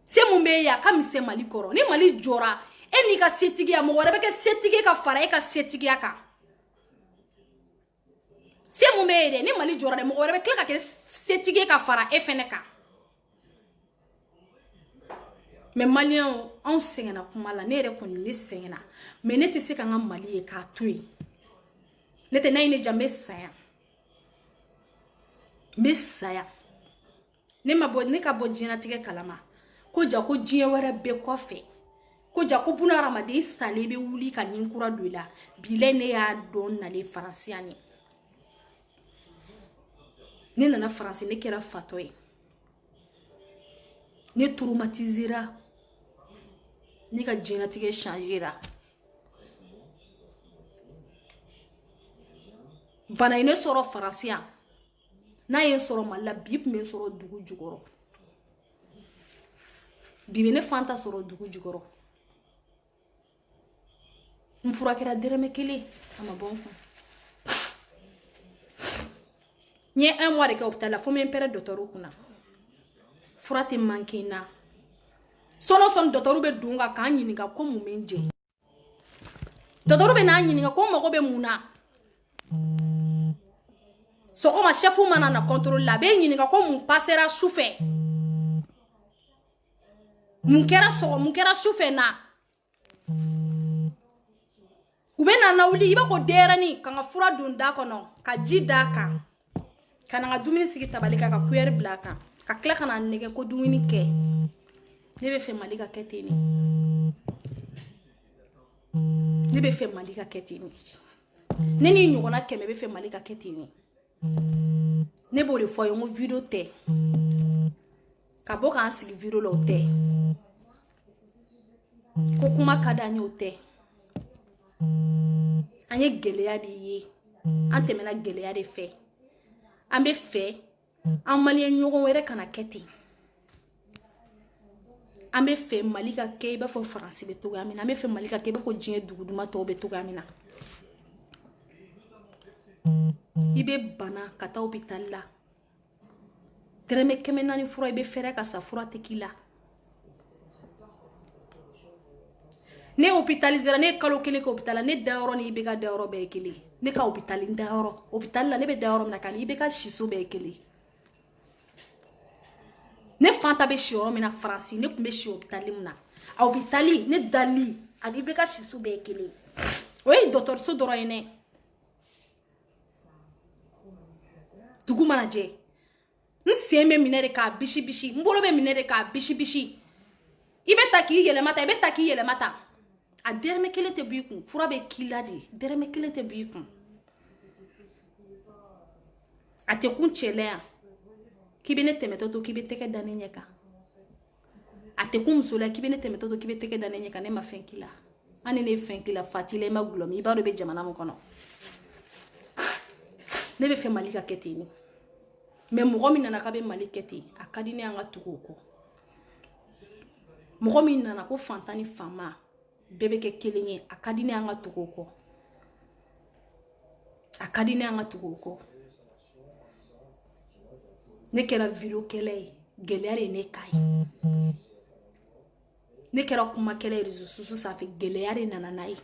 se mun bɛ ye a ka misɛn Mali kɔrɔ ni Mali jɔra e n'i ka setigiya mɔgɔ wɛrɛ bɛ kɛ setigi ka fara e ka setigiya kan se mun bɛ ye dɛ ni Mali jɔra dɛ mɔgɔ wɛrɛ bɛ tila ka kɛ setigi ka fara e fɛnɛ kan mais malien on sengena kuma la ne yɛrɛ kɔni ne sengena mais ne tɛ se ka n ka Mali ye k'a to yen ne tɛ n'a ye ne ja n bɛ saya n bɛ saya ne ka bɔ diɲɛlatigɛ kalama ko ja ko diɲɛ wɛrɛ bɛ kɔfɛ ko ja ko buna hadamaden salen bɛ wuli ka nin kura don i la bilayi ne y'a dɔn nalen faransi yan ne nana faransi ne kɛra fatɔ ye ne traumatisera ne ka diɲɛlatigɛ changera bana ye ne sɔrɔ faransi yan n'a ye sɔrɔ Mali la bi tun bɛ sɔrɔ dugu jukɔrɔ bi bɛ ne fan ta sɔrɔ dugu jukɔrɔ n furakɛra dɛrɛmɛ kelen a ma bɔ n kun n ye 1 mois de kɛ hôpital la fo n bɛ n pɛrɛn docteur kunna fura tɛ manqué n na sɔnɔ sɔn docteur bɛ don kan k'an ɲininka ko mun bɛ n jɛ docteur bɛ n'a ɲininka ko n mago bɛ mun na sɔgɔma chef mana na contrôle la a bɛ ɲininka ko mun passera sufɛ mun kɛra sufɛ na u bɛ na wuli i b'a ko denyɛrɛni ka n ka fura don da kɔnɔ ka ji d'a kan ka na n ka dumuni sigi tabali kan ka cuillère bila a kan ka tila ka na nɛgɛ ko dumuni kɛ ne bɛ fɛ Mali ka kɛ ten de ne bɛ fɛ Mali ka kɛ ten de ne ni ɲɔgɔnna 100 bɛ fɛ Mali ka kɛ ten de ne b'o de fɔ a ye n ko video tɛ ka bɔ k'an sigi video la o tɛ ko kuma ka d'an ye o tɛ an ye gɛlɛya de ye an tɛmɛna gɛlɛya de fɛ an bɛ fɛ an maliyɛn ɲɔgɔn wɛrɛ kana kɛ ten an bɛ fɛ Mali ka kɛ i b'a fɔ faransi bɛ togoya min na an bɛ fɛ Mali ka kɛ i b'a fɔ diɲɛ dugu duman tɔw bɛ togoya min na i bɛ bana ka taa hôpital la dɛrɛmɛ 400 fura i bɛ fɛrɛ ka sa fura tɛ k'i la ne hôpitalisera ne kalo kelen kɛ hôpital la ne dayɔrɔ ni i bɛ ka dayɔrɔ bɛɛ ye kelen ne ka hôpital dayɔrɔ hôpital la ne bɛ dayɔrɔ min na kan i bɛ ka siso bɛɛ ye kelen ne fan ta bɛ si yɔrɔ min na faransi ne tun bɛ si hôpital min na a hôpital ne dali ani i bɛ ka siso bɛɛ ye kelen o ye dɔgɔtɔrɔso dɔrɔn ye ne dugu mana jɛ n sen bɛ minɛ de k'a bisi bisi n bolo bɛ minɛ de k'a bisi bisi i bɛ ta k'i yɛlɛma ta i bɛ ta k'i yɛlɛma ta a dɛrɛmɛ kelen tɛ b'i kun fura bɛ k'i la de dɛrɛmɛ kelen tɛ b'i kun a tɛ kun cɛla yan k'i bɛ ne tɛmɛtɔ to k'i bɛ tɛgɛ da ne ɲɛ kan a tɛ kun muso la k'i bɛ ne tɛmɛtɔ to k'i bɛ tɛgɛ da ne ɲɛ kan ne ma fɛn k'i la an ni ne fɛn k'i la fati la i ma gulɔmi i b'a dɔn i bɛ jamana min kɔnɔ ne bɛ fɛ Mali ka kɛ ten mais mɔgɔ min nana k'a bɛ Mali kɛ ten a ka di ne an ka tugu o kɔ mɔgɔ min nana ko fantan ni fanma bɛɛ bɛ kɛ kelen ye a ka di ne an ka tugu o kɔ a ka di ne an ka tugu o kɔ ne kɛra video kɛlɛ ye gɛlɛya de ne k'a ye ne kɛra kumakɛlɛ ye réseaux sociaux sanfɛ gɛlɛya de nana n'a ye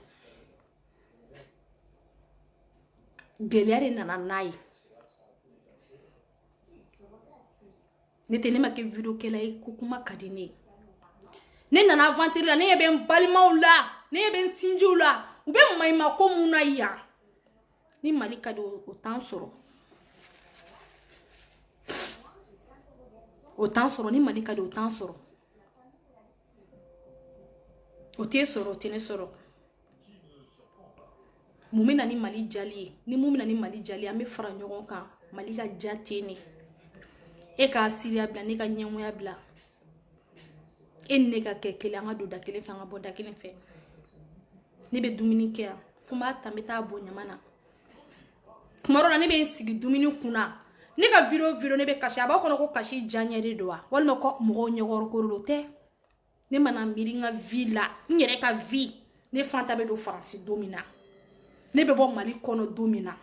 gɛlɛya de nana n'a ye ne tɛ ne ma kɛ video kɛlɛ ye ko kuma ka di ne ye ne nana aventure la ne ɲɛ bɛ n balimaw la ne ɲɛ bɛ n sinjiw la u bɛ maɲumako mun na yan ni Mali ka di o t'an sɔrɔ o t'an sɔrɔ ni Mali ka di o t'an sɔrɔ o t'e sɔrɔ o tɛ ne sɔrɔ mun bɛ na ni Mali jali ye ni mun bɛ na ni Mali jali ye an bɛ fara ɲɔgɔn kan Mali ka ja ten de e k'a siriya bila ne ka ɲɛgoya bila e ni ne ka kɛ kelen an ka don da kelen fɛ an ka bɔ da kelen fɛ ne bɛ dumuni kɛ yan fo n b'a ta n bɛ taa bɔn ɲama na tuma dɔ la ne bɛ n sigi dumuni kunna ne ka video ne bɛ kasi a b'a kɔnɔ ko kasi diyaɲɛ de don wa walima ko mɔgɔw ɲɛkɔrɔkoro don tɛ ne mana miiri n ka vie la n yɛrɛ ka vie ne fan ta bɛ don faransi don min na ne bɛ bɔ Mali kɔnɔ don min na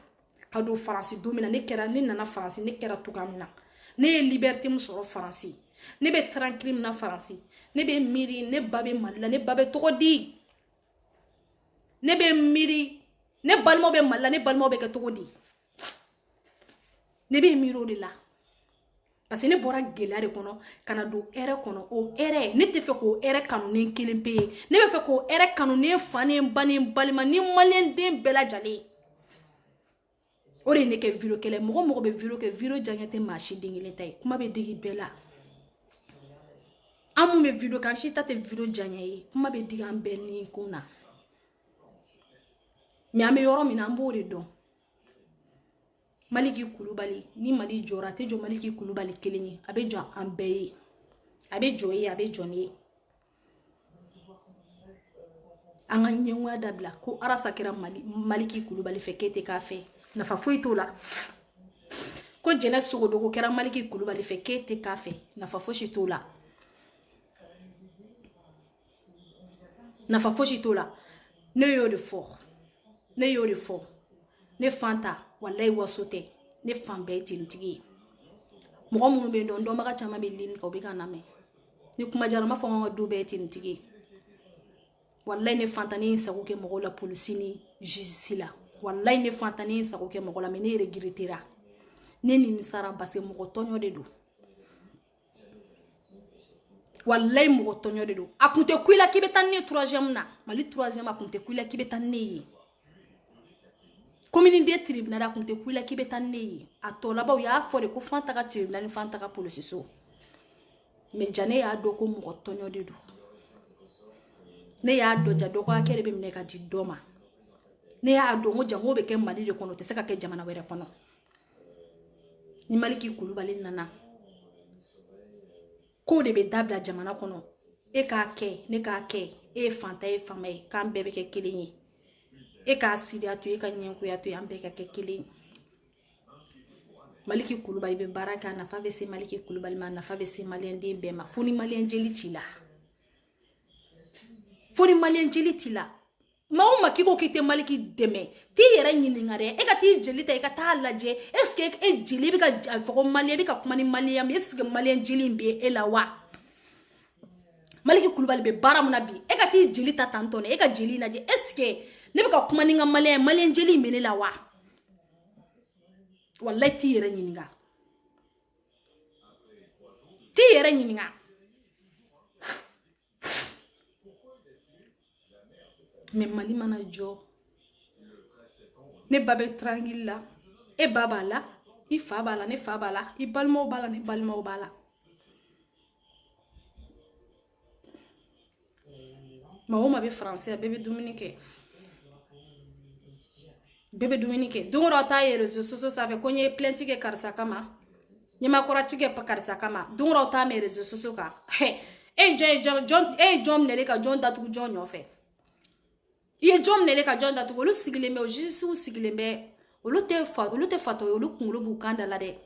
ka don faransi don min na ne nana faransi ne kɛra cogoya min na ne ye liberté min sɔrɔ faransi ne bɛ tranquille min na faransi ne bɛ miiri ne ba bɛ Mali la ne ba bɛ tɔgɔ di ne bɛ miiri ne balimaw bɛ Mali la ne balimaw bɛ kɛ cogo di ne bɛ miiri o de la parce que ne bɔra gɛlɛya de kɔnɔ ka na don hɛrɛ kɔnɔ. O hɛrɛ ne tɛ fɛ k'o hɛrɛ kanu ni kelen pe ye. Ne bɛ fɛ k'o hɛrɛ kanu ni fa ni ba ni balima ni maliyɛn den bɛɛ lajɛlen. O de ye ne kɛ video kɛlɛ. Mɔgɔ bɛ video kɛ, video diyaɲɛ tɛ maa si den kelen ta ye. Kuma bɛ digi bɛɛ la. An mun bɛ video kɛ, an si ta tɛ video diyaɲɛ ye. Kuma bɛ digi an bɛɛ ni kun na. Mais an bɛ yɔrɔ min na an b'o de dɔn. Maliki Kulubali ni Mali jɔra, a tɛ jɔ Maliki Kulubali kelen ye. A bɛ jɔ an bɛɛ ye. A bɛ jɔ ye, a bɛ jɔ ne ye. An ka ɲɛgoya dabila ko Arasa kɛra Maliki Kulubali fɛ k'e tɛ k'a fɛ. Nafa foyi t'o la. Ko Jɛnɛ Sogodogo kɛra Maliki Kulubali fɛ k'e tɛ k'a fɛ. Nafa fosi t'o la. Nafa fosi t'o la. Ne y'o de fɔ. Ne y'o de fɔ. Ne fanta wallahi waso tɛ. Ne fan bɛɛ ye tenitigi ye. Mɔgɔ minnu bɛ yen nɔ, dɔnbaga caman bɛ lini ka u bɛ ka na mɛn. Ni kuma jara, n b'a fɔ n ka du bɛɛ ye tenitigi ye. Wallahi ne fanta ne ye n sago kɛ mɔgɔw la polisi ni justice la. Wallahi ne fanta ne ye n sago kɛ mɔgɔ la, mais ne regrettera. Ne nimisara parce que mɔgɔ tɔɲɔ de don. Wallahi mɔgɔ tɔɲɔ de don. A kun tɛ ku i la k'i bɛ taa ni ne ye 3e na. Mali 3e a kun tɛ ku i la k'i bɛ taa ni ne ye. Commune de tribunal a kun tɛ ku i la k'i bɛ taa ni ne ye. A tɔ laban u y'a fɔ de ko fan taga tribunal ni fan taga polisiso. Mais ja ne y'a dɔn ko mɔgɔ tɔɲɔ de don. Ne y'a dɔn ja dɔgɔyakɛ de bɛ minɛ ka di dɔ ma. Ne y'a dɔn ko jango bɛ kɛ Mali de kɔnɔ, o tɛ se ka kɛ jamana wɛrɛ kɔnɔ. Ni Maliki Kulubali nana ko de bɛ dabila jamana kɔnɔ. E k'a kɛ, ne k'a kɛ. E ye fanta ye, fama ye, k'an bɛɛ bɛ kɛ kelen ye. E k'a siriya to, e ka ɲɛngoya to, an bɛɛ ka kɛ kelen ye. Maliki Kulubali bɛ baara kɛ, a nafa bɛ se Maliki Kulubali ma, a nafa bɛ se maliyɛn den bɛɛ ma. Fo ni maliyɛn jeli t'i la. Fo ni maliyɛn jeli t'i la. Maa o maa k'i ko k'i tɛ Maliki dɛmɛ, t'i yɛrɛ ɲininka dɛ. E ka t'i jeli ta, i ka taa lajɛ. Est ce que e jeli bɛ ka fɔ ko maliyɛn, e bɛ ka kuma ni maliyɛn mais est ce que maliyɛn jeli in bɛ e la wa? Maliki Kulubali bɛ baara mun na bi, e ka t'i jeli ta tantɔ ne, e ka jeli lajɛ. Est ce que ne bɛ ka kuma ni n ka maliyɛn, maliyɛn jeli in bɛ ne la wa? Wallahi t'i yɛrɛ ɲininka. T'i yɛrɛ ɲininka. Mais Mali mana jɔ, ne ba bɛ tranquille la, e ba b'a la, i fa b'a la, ne fa b'a la, i balimaw b'a la, ne balimaw b'a la. Maa o maa bɛ français a bɛɛ bɛ dumuni kɛ. Bɛɛ bɛ dumuni kɛ. Don o don a t'a ye réseaux sociaux sanfɛ ko n ye plainte kɛ karisa kama, ɲɛmakɔrɔci kɛ karisa kama. Don o don a t'a mɛn réseaux sociaux kan. E ye jɔn minɛ ka jɔn datugu jɔn ɲɔfɛ. I ye jɔn minɛ ka jɔn datugu, olu sigilen bɛ, o juges sigilen bɛ, olu tɛ fatɔ ye, olu kunkolo b'u kan da la dɛ.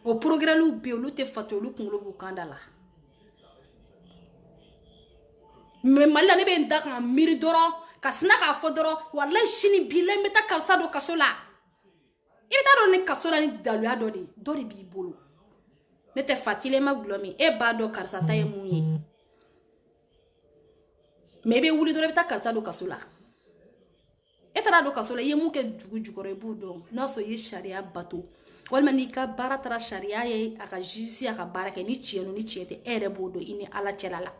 O progrès bɛ yen, olu tɛ fatɔ ye, olu kunkolo b'u kan da la. Mais Mali la ne bɛ n da kan miiri dɔrɔn, ka sina k'a fɔ dɔrɔn, wallahi sini bilahi n bɛ taa karisa don kaso la. I bɛ taa dɔn ni kaso la ni daluya dɔ de b'i bolo. Ne tɛ fatile ma gulɔ min, e b'a dɔn karisa ta ye mun ye. Mais i bɛ wuli dɔrɔn i bɛ taa karisa don kaso la. E taara don kaso la, i ye mun kɛ dugu jukɔrɔ i b'o dɔn. N'a sɔrɔ i ye sariya bato, walima n'i ka baara taara sariya ye, a ka justice a ka baara kɛ, ni tiɲɛ don ni tiɲɛ tɛ, e yɛrɛ b'o dɔn i ni Ala cɛla la.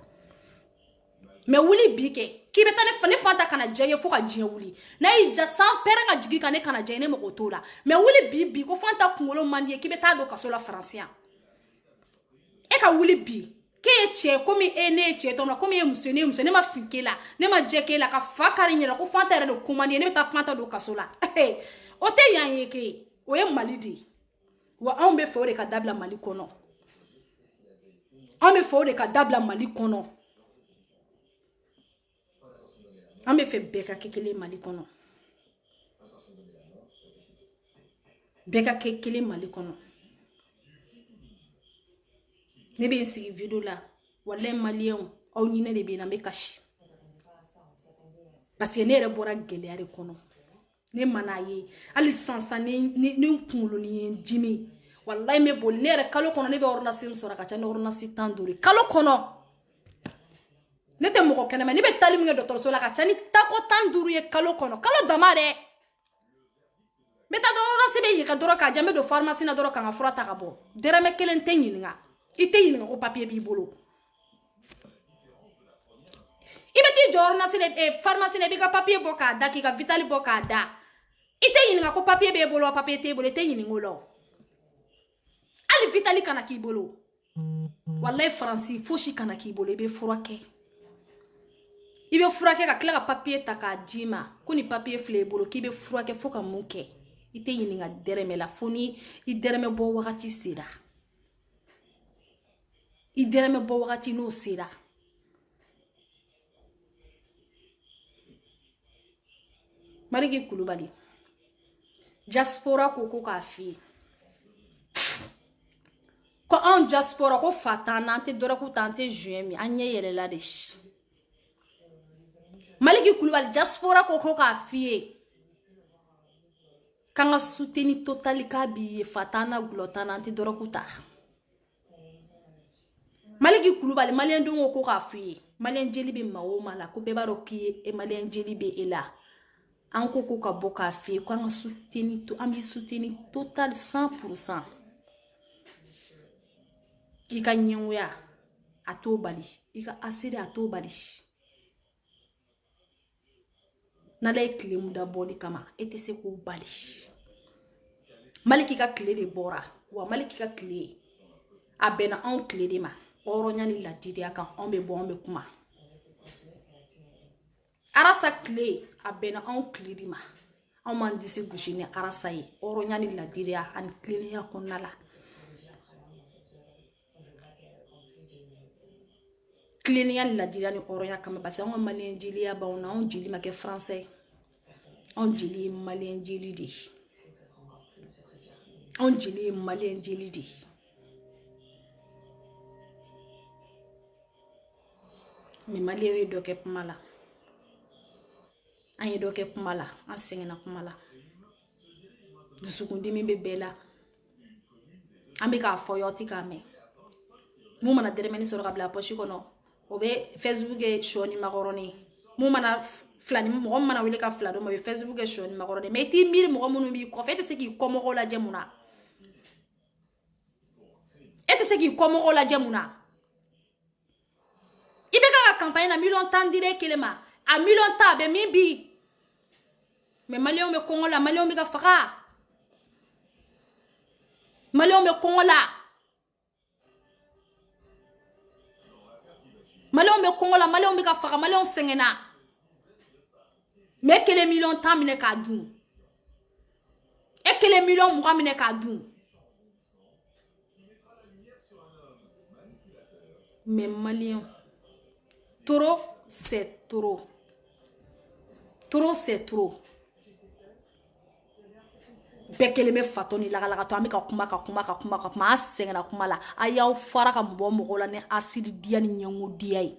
Mais wuli bi kɛ k'i bɛ taa ne fanta kana diya ye fo ka diɲɛ wuli. N'a y'i ja san pɛrɛn ka jigin ka ne kana diya ye, ne mɔgɔ t'o la. Mais wuli bi ko fanta kunkolo man di ye k'i bɛ taa don kaso la France yan. E ka wuli bi k'e ye cɛ komi ne ye cɛ tɔmɔ komi e ye muso, ne ye muso, ne ma fin k'e la, ne ma jɛ k'e la, ka fa kari ɲɛna ko fanta yɛrɛ de ko man di ye, ne bɛ taa fanta don kaso la. O tɛ yan ye ke, o ye Mali de ye. Wa anw bɛ fɛ o de ka dabila Mali kɔnɔ. Anw bɛ fɛ o de ka dabila Mali kɔnɔ. An bɛ fɛ bɛɛ ka kɛ kelen Mali kɔnɔ. Bɛɛ ka kɛ kelen Mali kɔnɔ. Ne bɛ n sigi video la, wallahi maliyɛnw, aw ɲinɛ de bɛ na, n bɛ kasi. Parce que ne yɛrɛ bɔra gɛlɛya de kɔnɔ. Ne mana ye, hali sisan ni kunkolo ni ye dimi, wallahi n bɛ boli. Ne yɛrɛ kalo kɔnɔ ne bɛ ordonnance sɔrɔ ka ca ni ordonnance 15 kalo kɔnɔ. Ne tɛ mɔgɔ kɛnɛma, ne bɛ taali min kɛ dɔgɔtɔrɔso la ka ca ni tako 15 ye kalo kɔnɔ. Kalo dama dɛ. Mais ta ordonnance be yika doro ka jambe do pharmacie na doro ka fura ta ka bo dereme kelen te yininga ite yininga ko papier bi bolo ibeti ordonnance le pharmacie ne bi ka papier bo ka da ki ka vitali bo ka da ite yininga ko papier be bolo papier te bolo te yininga lo ali vitali kana ki bolo wallahi faransi foshi kana ki bolo be furake ibe furake ka kila ka papier ta ka dima ko ni papier fle bolo ki be furake fo ka munke ite yininga dereme la foni I dereme bo wakati sera I dereme bo wakati no sera Maliki Kulubali diaspora ko ka fi ko on diaspora ko fatana te dora ko tante juin mi anye yele la de Maliki Kulubali diaspora ko ka fi kanga souteni totali ka bi fatana glotana te dora ko ta Maliki Kulubali malien dongo ko ka fi malien jeli be mawo mala ko be baro ki e malien jeli be ela anko ko ka boka fi kanga souteni to ambi souteni total 100% ika nyuya atobali ika asiri atobali nale kile muda boli kama ete se ko bali maliki ka kile de bora wa maliki ka kile abena on kile de ma oro nyani la didi aka on be bon be kuma arasa kile abena on kile de ma on man disi gushine arasa yi oro nyani la didi an kile ya konala Clinian la dirani oroya kama parce on malien jili ya ba on jili make français on jili malien jili di on jili malien jili di mi malien we doke pumala an doke pumala an sengena pumala dusukundi mi be bela an be ka foyoti kame mu mana deremeni soro ka bla poche kono obe Facebook e shoni magoroni mu mana flani mo mana wele ka flado mo be Facebook e shoni magoroni mais ti miri mo munu bi ko fete se ki komo la jemuna ete se ki komo la jemuna ibe ka campagne na million tan dire kelema a million ta be mi bi mais malio me kongo la malio me ka faka malio me kongo la Malon be kongo la malon be ka faka malon sengena me kele million tan mine ka dun e kele million muga mine ka dun mais malien trop c'est trop c'est trop bekele me fatoni la to amika kuma sengena kuma la ayaw fara ka mbo mogola ne asidi dia ni nyango dia yi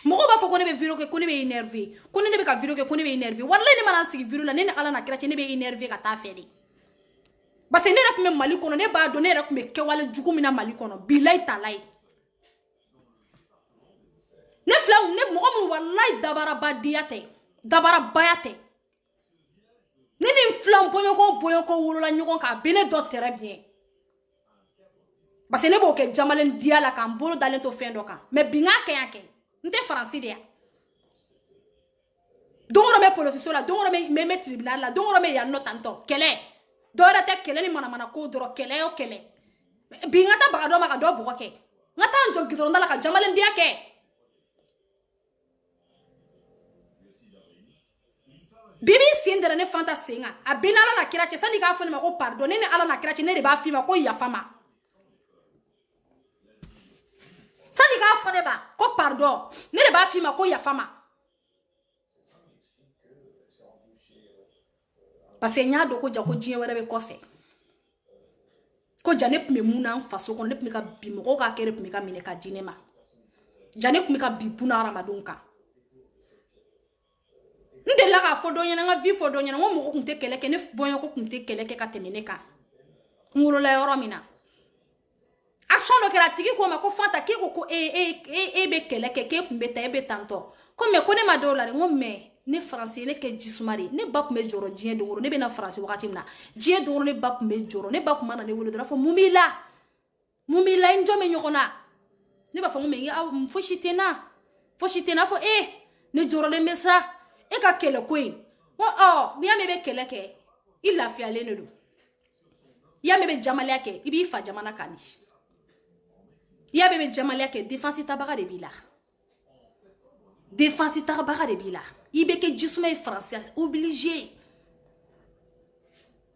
mogo ba fo ko ne be viro ke ko ne be énervé ko ne be ka viro ke ko ne be énervé wallahi ne mana sigi viro la ne ala na kira ne be énervé ka ta fedi parce que ne rek me mali kono ne ba do ne rek me kewale jugu mina mali kono bilay talay ne flaw ne mogo mun wallahi dabara badiyate dabara bayate Nini flan boyoko wolola nyogon ka bene do très bien. Parce que ne bo ke jamalen dia la kan bolo dalen to fendo kan. Mais binga ke yake. Nte français dia. Dongoro me police la, dongoro me tribunal la, dongoro me yanno tanto. Kele. Dora te kele ni mana ko doro kele o kele. Binga ta bagado ma ka do boke. Ngata njo gidronda la ka jamalen dia ke. Bibi sindere ne fanta senga a binala na kirache sani ka foni ma ko pardon ne ala na kirache ne de ba fi ma ko yafama sani ka foni ba ko pardon ne de ba fi ma ko yafama parce que nya do ko jako jien were be ko fe ko jane pme muna faso ko ne pme ka bi mo ko ka kere pme ka mine ka dinema jane pme ka bi buna ramadon ka nde la ka fodo nyana nga vi fodo nyana ngo mo kunte keleke ne bonyo ko kunte keleke ka temeneka ngolo la yoro mina action do kera tiki ko ma ko fanta ki ko be keleke ke kumbe ta ebe tanto ko me ko ne ma do la ngo me ne français ne kɛ jisuma de ne ba kun bɛ jɔrɔ diɲɛ don o don ne bɛ na français wagati min na diɲɛ don o don ne ba kun bɛ jɔrɔ ne ba kun ma na ne wele dɔrɔn fɔ mun b'i la n jɔ bɛ ɲɔgɔn na ne b'a fɔ ko mais fosi tɛ n na fɔ ne jɔrɔlen bɛ sa e ka kɛlɛ ko in ko n'i y'a mɛn i bɛ kɛlɛ kɛ i lafiyalen de don i y'a mɛn i bɛ jamaliya kɛ i b'i fa jamana kan di i y'a mɛn i bɛ jamaliya kɛ défense tabaga de b'i la défense tagabaga de b'i la i bɛ kɛ jisuma ye français obligé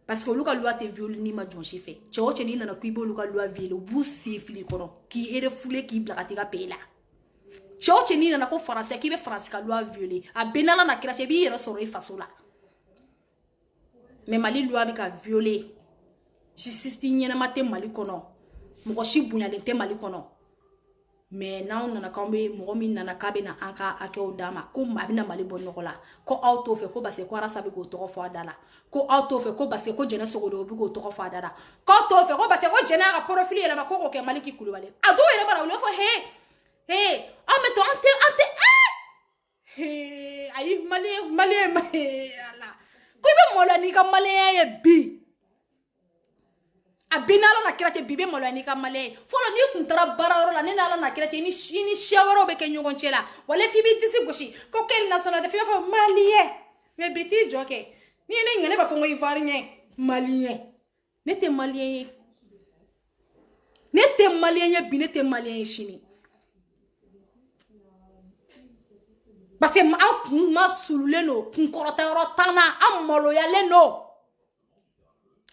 parce que olu ka loi tɛ viole n'i ma jɔn si fɛ cɛ o cɛ n'i nana ko i b'olu ka loi viole u b'u sen fili kɔnɔ k'i refoulé k'i bila ka t'i ka pays la cɛ o cɛ n'i nana ko français k'i bɛ français ka loi viole a bɛɛ n'ala na kira cɛ i b'i yɛrɛ sɔrɔ i faso la mais Mali loi bɛ ka viole justice ɲɛnama tɛ Mali kɔnɔ mɔgɔ si bonyalen tɛ Mali kɔnɔ mais n'aw nana k'aw bɛ mɔgɔ min nana k'a bɛ na an ka hakɛw d'a ma ko a bɛna Mali bɔ nɔgɔ la ko aw t'o fɛ ko parce que ko Arasa bɛ k'o tɔgɔ fɔ a da la ko aw t'o fɛ ko parce que ko Jɛnɛ Sogodo bɛ k'o tɔgɔ fɔ a da la k'aw t'o fɛ ko parce que ko Jɛnɛ y'a ka profil yɛlɛma ko k'o kɛ Maliki Kulibali a dɔw yɛrɛ b'a la olu b'a fɔ aw mɛ to an tɛ ayi maliyɛn ala ko i bɛ maloya n'i ka maliyɛnya ye bi a bɛ n'ala na kira cɛ bi bɛ maloya n'i ka maliyɛn ye fɔlɔ n'i kun taara baarayɔrɔ la ne n'ala na kira cɛ i ni siya wɛrɛw bɛ kɛ ɲɔgɔn cɛ la wala f'i b'i disi gosi ko quelle nationalité f'i b'a fɔ maliyɛn mais bi t'i jɔ kɛ n'i ye ne ɲɛ ne b'a fɔ n ko ivoirien maliyɛn ne tɛ maliyɛn ye ne tɛ maliyɛn ye bi ne tɛ maliyɛn ye sini parce que an kun ma sululen don kun kɔrɔta yɔrɔ tan na an maloyalen don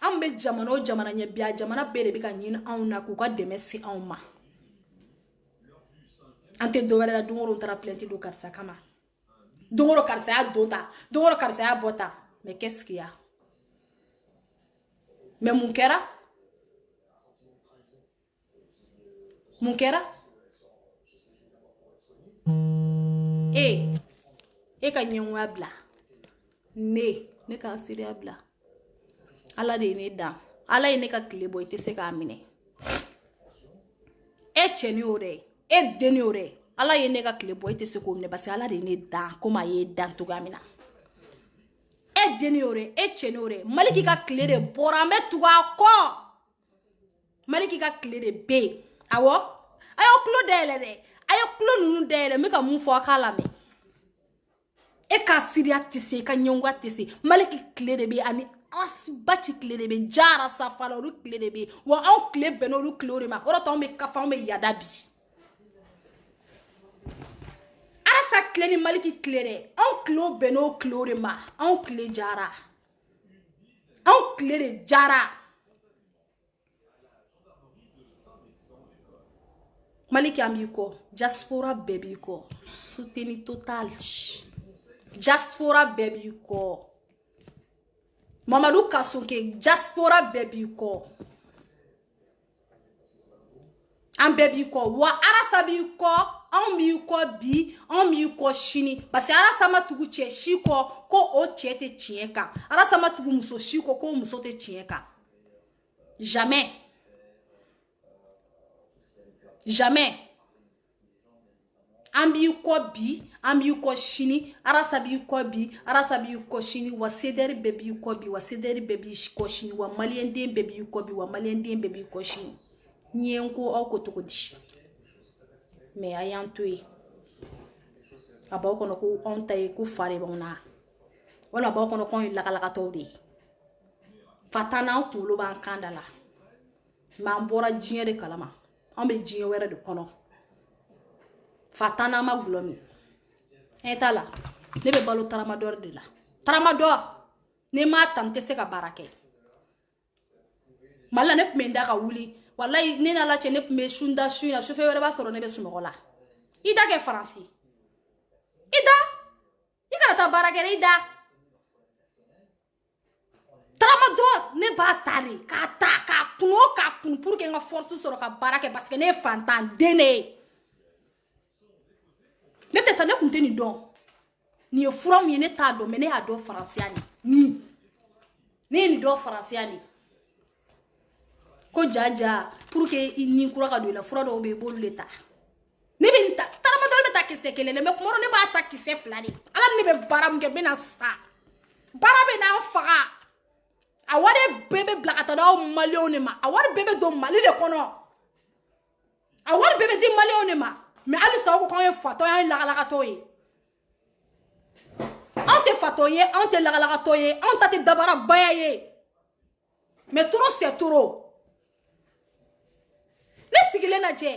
an bɛ jamana o jamana ɲɛ bi a jamana bɛɛ de bɛ ka ɲini anw na k'u ka dɛmɛ se anw ma an tɛ dɔwɛrɛ la don o don taara plainte don karisa kama don o don karisa y'a don ta don o don karisa y'a bɔ ta mais qu'est-ce qu'il y a mais mun kɛra e ka ɲɛngoya bila ne ka seereya bila ala de ye ne dan ala ye ne ka tile bɔ i tɛ se k'a minɛ e cɛni o dɛ e denni o dɛ ala ye ne ka tile bɔ i tɛ se k'o minɛ parce que ala de ye ne dan komi a ye dan cogoya min na e denni o dɛ e cɛni o dɛ Maliki ka tile de bɔra an bɛ tugu a kɔ Maliki ka tile de bɛ yen awɔ a y'aw tulo dayɛlɛ dɛ a ye tulo ninnu dayɛlɛ n bɛ ka mun fɔ a k'a lamɛn e ka siriya tɛ se ka ɲɛngoya tɛ se Maliki tile de bɛ ani Baci tile de bɛ jara safara olu tile de bɛ wa anw tile bɛn n'olu tile de ma o de to anw bɛ kafa anw bɛ yada bi Arasa tile ni Maliki tile dɛ anw tile bɛn n'o tile de ma anw tile jara anw tile de jara Maliki an b'i kɔ diaspora bɛɛ b'i kɔ soutien total diaspora bɛɛ b'i kɔ Mamadou Kasonke diaspora bɛɛ b'i kɔ an bɛɛ b'i kɔ wa Arasa b'i kɔ anw b'i kɔ bi anw b'i kɔ sini parce que Arasa ma tugu cɛ si kɔ ko o cɛ tɛ tiɲɛ kan Arasa ma tugu muso si kɔ ko muso tɛ tiɲɛ kan jamais an b'i kɔ bi an b'i kɔ sini Arasa b'i kɔ bi Arasa b'i kɔ sini wa CDR bɛɛ b'i kɔ bi wa CDR bɛɛ b'i kɔ sini wa maliyɛn den bɛɛ b'i kɔ bi wa maliyɛn den bɛɛ b'i kɔ sini ni ye n ko aw ko cogo di mais a y'an to yen a b'aw kɔnɔ ko anw ta ye ko fa de b'anw na walima a b'aw kɔnɔ ko anw ye lakalakatɔw de ye fa t'an na an kunkolo b'an kan da la mais an bɔra diɲɛ de kalama anw bɛ diɲɛ wɛrɛ de kɔnɔ fa t'an na an ma gulɔ min t'a la ne bɛ balo Tramadol de la Tramadol ne m'a ta n tɛ se ka baara kɛ Mali la ne tun bɛ n da ka wuli walayi ne n'ala cɛ ne tun bɛ sun da su in na sufɛ wɛrɛ b'a sɔrɔ ne bɛ sunɔgɔ la i da kɛ faransi i kana taa baara kɛ i da Tramadol ne b'a ta de k'a ta k'a kun o k'a kun pour que n ka force sɔrɔ ka baara kɛ parce que ne ye fantan den de ye ne tɛ taa ne kun tɛ nin dɔn nin ye fura min ye ne t'a dɔn mais ne y'a dɔn faransiya ni ne ye nin dɔn faransiya ni ko jaja pour que i ni kura ka don i la fura dɔw bɛ i b'olu de ta ne bɛ nin ta Tramadol bɛ ta kisɛ kelen mais kuma ne b'a ta kisɛ fila de ala ne bɛ baara min kɛ bɛna sa baara bɛ n'an faga a wari bɛɛ bɛ bila ka taa d'aw maliyɛnw de ma a wari bɛɛ bɛ don Mali de kɔnɔ a wari bɛɛ bɛ di maliyɛnw de ma mais halisa aw ko k'anw ye fatɔ ye an ye lagalagatɔ ye anw tɛ fatɔ ye anw tɛ lagalagatɔ ye anw ta tɛ dabarabaya ye mais trop c'est trop ne sigilen lajɛ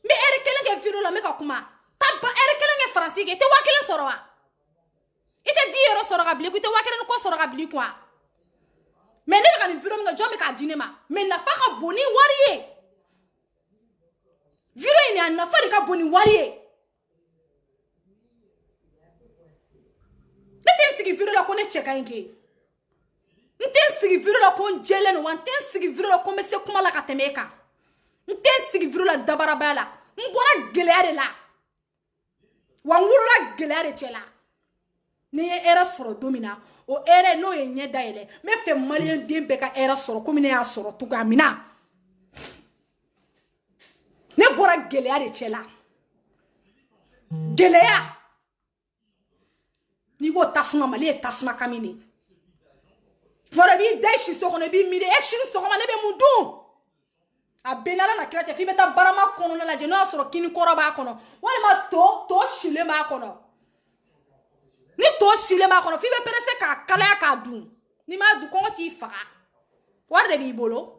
n bɛ heure kelen kɛ video la n bɛ ka kuma taa ba heure kelen kɛ faransi kɛ i tɛ 1000 sɔrɔ wa i tɛ 10 euro sɔrɔ ka bila i kun i tɛ 1000 ni kɔ sɔrɔ ka bila i kun mais ne bɛ ka nin video min kɛ jɔn bɛ k'a di ne ma mais nafa ka bon ni wari ye video in a nafa de ka bon ni wari ye ne tɛ n sigi video la ko ne cɛ ka ɲi kɛ n tɛ n sigi video la ko n jɛlen don wa n tɛ n sigi video la ko n bɛ se kuma la ka tɛmɛ e kan n tɛ n sigi video la dabarabaya la n bɔra gɛlɛya de la wa n wolola gɛlɛya de cɛ la ni ye hɛrɛ sɔrɔ don min na o hɛrɛ n'o ye ɲɛ dayɛlɛ n bɛ fɛ maliyɛn den bɛɛ ka hɛrɛ sɔrɔ komi ne y'a sɔrɔ cogoya min na ne bɔra gɛlɛya de cɛ la gɛlɛya n'i ko tasuma Mali ye tasuma kami de tuma dɔ i b'i da i si so kɔnɔ i b'i miiri e sini sɔgɔma ne bɛ mun dun a bɛɛ n'Ala na kira cɛ f'i bɛ taa barama kɔnɔna lajɛ n'o y'a sɔrɔ kini kɔrɔ b'a kɔnɔ walima to silen b'a kɔnɔ ni to silen b'a kɔnɔ f'i bɛ perese k'a kalaya k'a dun n'i m'a dun kɔngɔ t'i faga wari de b'i bolo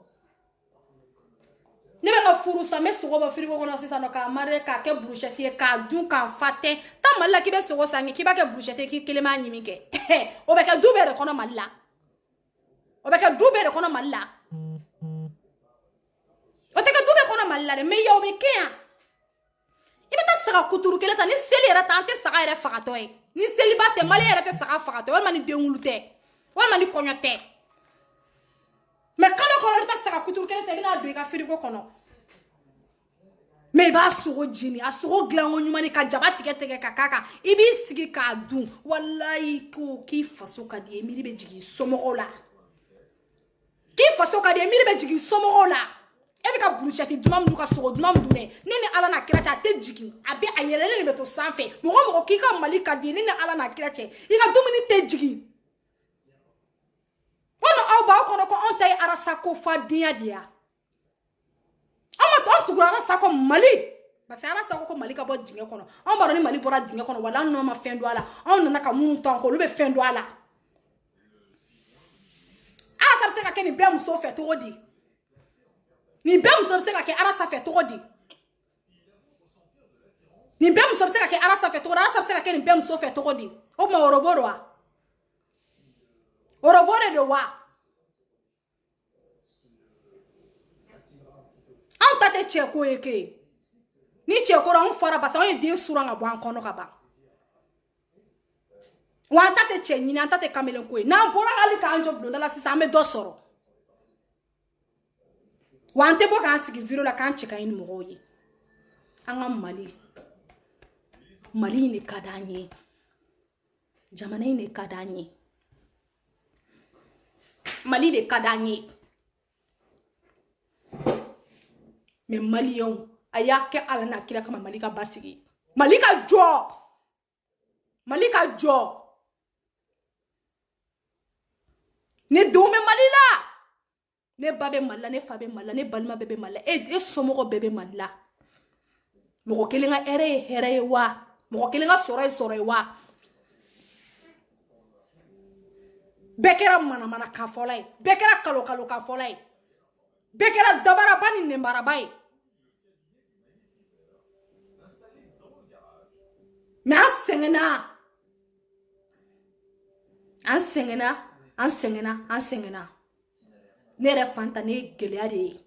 ne bɛ n ka furu san n bɛ sogo bɔ frigo kɔnɔ sisan nɔ k'a mariner k'a kɛ brochette ye k'a dun k'a fa tɛ taa Mali la k'i bɛ sogo san k'i b'a kɛ brochette ye k'i kelen b'a ɲimi kɛ o bɛ kɛ du bɛɛ de kɔnɔ Mali la o bɛ kɛ du bɛɛ de kɔnɔ Mali la o tɛ kɛ du bɛɛ kɔnɔ Mali la dɛ mais yan o bɛ kɛ yan i bɛ taa saga kuturu kelen san ni seli yɛrɛ tɛ an tɛ saga yɛrɛ fagatɔ ye ni seliba tɛ Maliyɛn yɛrɛ tɛ saga fagatɔ ye walima ni denwulu tɛ walima ni kɔɲɔ tɛ mais kalo kɔnɔ i bɛ taa saga kuturu kelen san i bɛna don i ka frigo kɔnɔ mais i b'a sogo jeni a sogo dilanko ɲuman ka jaba tigɛ tigɛ ka k'a kan i b'i sigi k'a dun walayi ko k'i faso ka di ye miiri bɛ jigin i somɔgɔw la k'i faso ka di ye miiri bɛ jigin i somɔgɔw la e bɛ ka brochette duman min dun ka sogo duman min dun dɛ ne ni Ala n'a kira cɛ a tɛ jigin a yɛlɛlen de bɛ to sanfɛ mɔgɔ o mɔgɔ k'i ka Mali ka di ye ne ni Ala n'a kira cɛ i ka dumuni tɛ jigin walima aw b'aw kɔnɔ ko anw ta ye arasako fadenya de ye anw tugura arasako Mali parce que arasako ko Mali ka bɔ dingɛ kɔnɔ anw b'a dɔn ni Mali bɔra dingɛ kɔnɔ wala anw ma fɛn don a la anw nana ka minnu to an kɔ olu bɛ fɛn don a la arasa bɛ se ka kɛ nin bɛɛ muso fɛ cogo di nin bɛɛ muso bɛ se ka kɛ arasa fɛ cogo di nin bɛɛ muso bɛ se ka kɛ arasa fɛ cogo di arasa bɛ se ka kɛ nin bɛɛ muso fɛ cogo di o tuma orobo don wa orobo de don wa anw ta tɛ cɛ ko ye ke ni cɛ ko ra anw fara parce que anw ye den suran ka bɔ an kɔnɔ ka ban wa an ta tɛ cɛ ɲini an ta tɛ kamalen ko ye n'an bɔra hali k'an jɔ bulonda la sisan an bɛ dɔ sɔrɔ wa an tɛ bɔ k'an sigi video la k'an cɛ ka ɲi ni mɔgɔw ye an ka Mali in de ka d'an ye jamana in de ka d'an ye Mali de ka d'an ye mais maliyɛnw a y'a kɛ Ala n'a kira kama Mali ka basigi Mali ka jɔ ne denw bɛ Mali la ne ba bɛ Mali la ne fa bɛ Mali la ne balima bɛɛ bɛ Mali la e somɔgɔw bɛɛ bɛ Mali la mɔgɔ kelen ka hɛrɛ ye hɛrɛ ye wa mɔgɔ kelen ka sɔrɔ ye sɔrɔ ye wa bɛɛ kɛra manamana kan fɔla ye bɛɛ kɛra kalo kan fɔla ye bɛɛ kɛra dabaraba ni nɛnbaraba ye mais an sɛgɛnna ne yɛrɛ fanta ne ye gɛlɛya de ye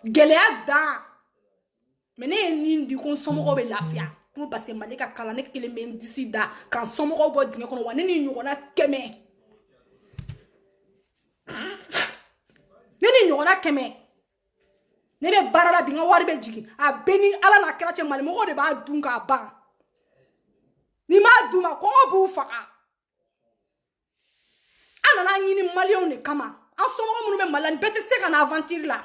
gɛlɛya dan mais ne ye nin di ko n somɔgɔw bɛ lafiya ko parce que Mali ka kalan ne kelen bɛ n disi da k'an somɔgɔw bɔ dingɛ kɔnɔ wa ne ni ɲɔgɔnna 100 ne bɛ baara la bi n ka wari bɛ jigin a bɛɛ ni Ala n'a kira cɛ Mali mɔgɔw de b'a dun k'a ban ni m'a dun ma kɔngɔ b'u faga an nana ɲini maliyɛnw de kama an somɔgɔ minnu bɛ Mali la nin bɛɛ tɛ se ka na aventure la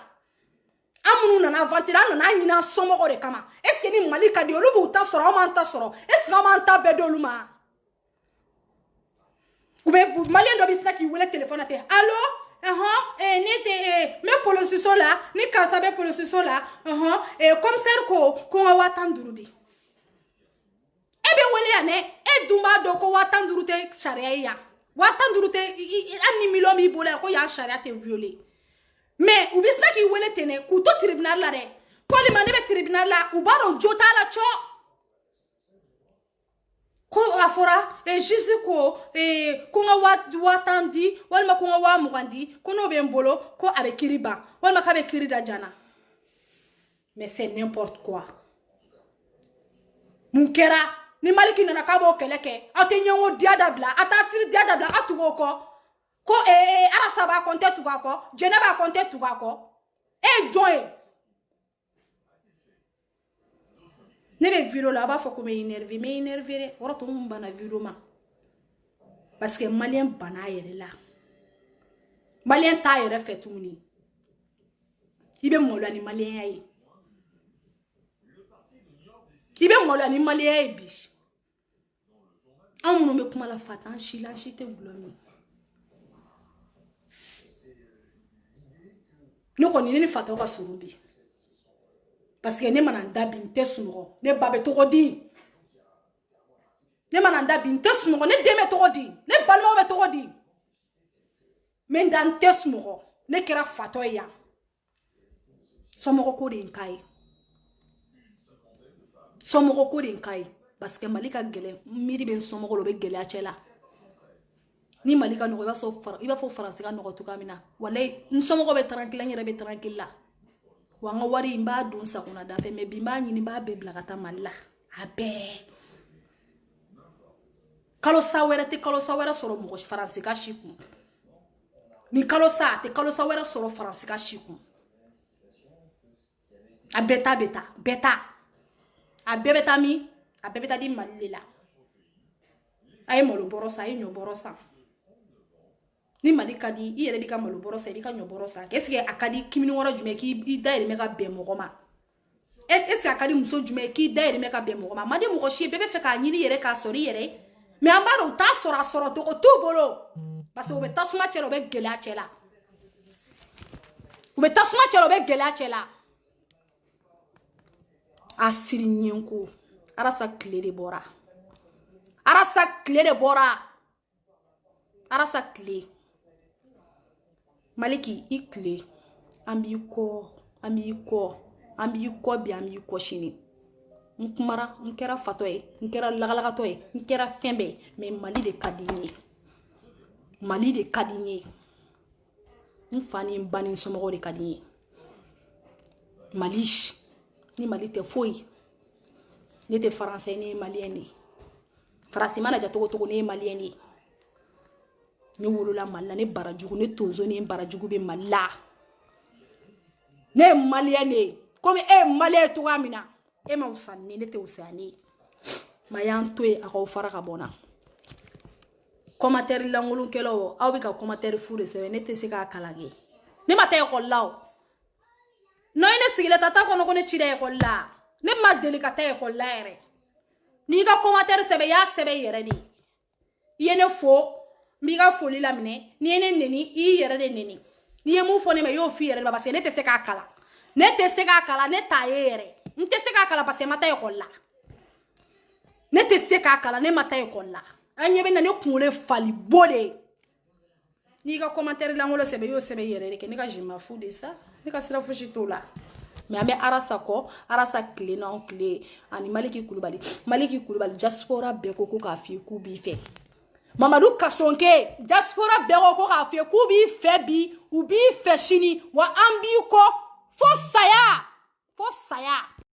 amunu nana aventure nana nyina somoko de kama est ce que ni Mali ka di olu bu ta soro ma ta soro est ce que ma ta be dolu ma ou be Malien do bi snaki wele téléphone ate allo ni te me polosiso la ni karta be polosiso la comme ser ko watanduru di ebe wele ya ne e dumba do ko watanduru te sharia ya watanduru te ani milo mi bola ko ya sharia te violer mais ou bisna ki wele tene ku to tribunal la de poli mane be tribunal la u baro jota la cho ko afora juste ko nga watandi walma ko nga wa mugandi ko no be mbolo ko abe kiriba walma ka be kirida jana mais c'est n'importe quoi munkera ni maliki nana kabo keleke ate nyongo diadabla atasiri diadabla atugo ko arasa ba konte tugako jena ba konte tugako joy ne be viro la ba fo ko me énervé ora to mba na viro ma parce que malien bana yere la malien ta yere fetumuni ibe molo ni malien yayi ibe molo ni malien yayi bi amunu me kuma la fatan shila shite bulomi no ko ni fata ka surumbi parce que ne mananda binte sungo ne babe to di ne mananda binte sungo ne deme to di ne balmo be to di men dan tesmugo ne kera fato ya somo ko din kai somo ko din kai parce que malika gele miri ben somo ko be gele achela ni malika no iba fo France ka no to kamina walay nsomo ko be tranquille nyere be tranquille wanga wari imba dun sakuna da fe me bimba nyini ba be blakata malla abe kalo sawera soro mo France ka shiku ni kalo sawera soro France ka shiku abeta abeta di malila ay molo borosa ay nyo borosa ni malika di iyere bika malo borosa bika nyo borosa est-ce que akadi kimini wora jume ki i daire meka be mogoma est-ce que akadi muso jume ki daire meka be mogoma madi mo ko shi bebe fe ka nyini yere ka sori yere mais ambaro ta soro to ko tu bolo parce que obe tasuma chelo be gele achela obe tasuma chelo be gele achela asiri nyenko arasa clé de bora arasa clé maliki i clé ambi ko shini nkumara nkera fatoy nkera lagalagatoy nkera fembe mais mali de kadinye nfani mbani somo de kadinye malish ni mali te foyi ne te français ni malien ni français mana ja togo ni malien ni wolola malla ne barajugu ne tonzo ni barajugu be malla ne malien ni comme malien to amina ma usani ne te usani mayanto ako fara ka bona commentaire langolun kelo aw bi ka commentaire fure se ne te se ka kalange ne mata ko law no ine sigile tata kono ko ne chire ko la ne ma delicate ko la ere ni ga commentaire sebe ya sebe yere ni yene fo mi ga foli la mine ni ene neni I yere de neni ni e mu fo ne me yo fi yere ba parce ne te se ka kala ne ta yere ne te se ka kala parce mata ko la ne te se ka kala ne mata ko la anyebe na ne kunle fali bode ni ga commentaire la ngolo sebe yo sebe yere ke ni ga jima fu de ça ni ka sira fu chitola mais amé arasa clé non clé ani maliki kulubali diaspora be ko ka fi ku bi fe Mamadou Kasonke diaspora be ko ka fi ku bi fe bi u bi fe shini wa ambi ko fo saya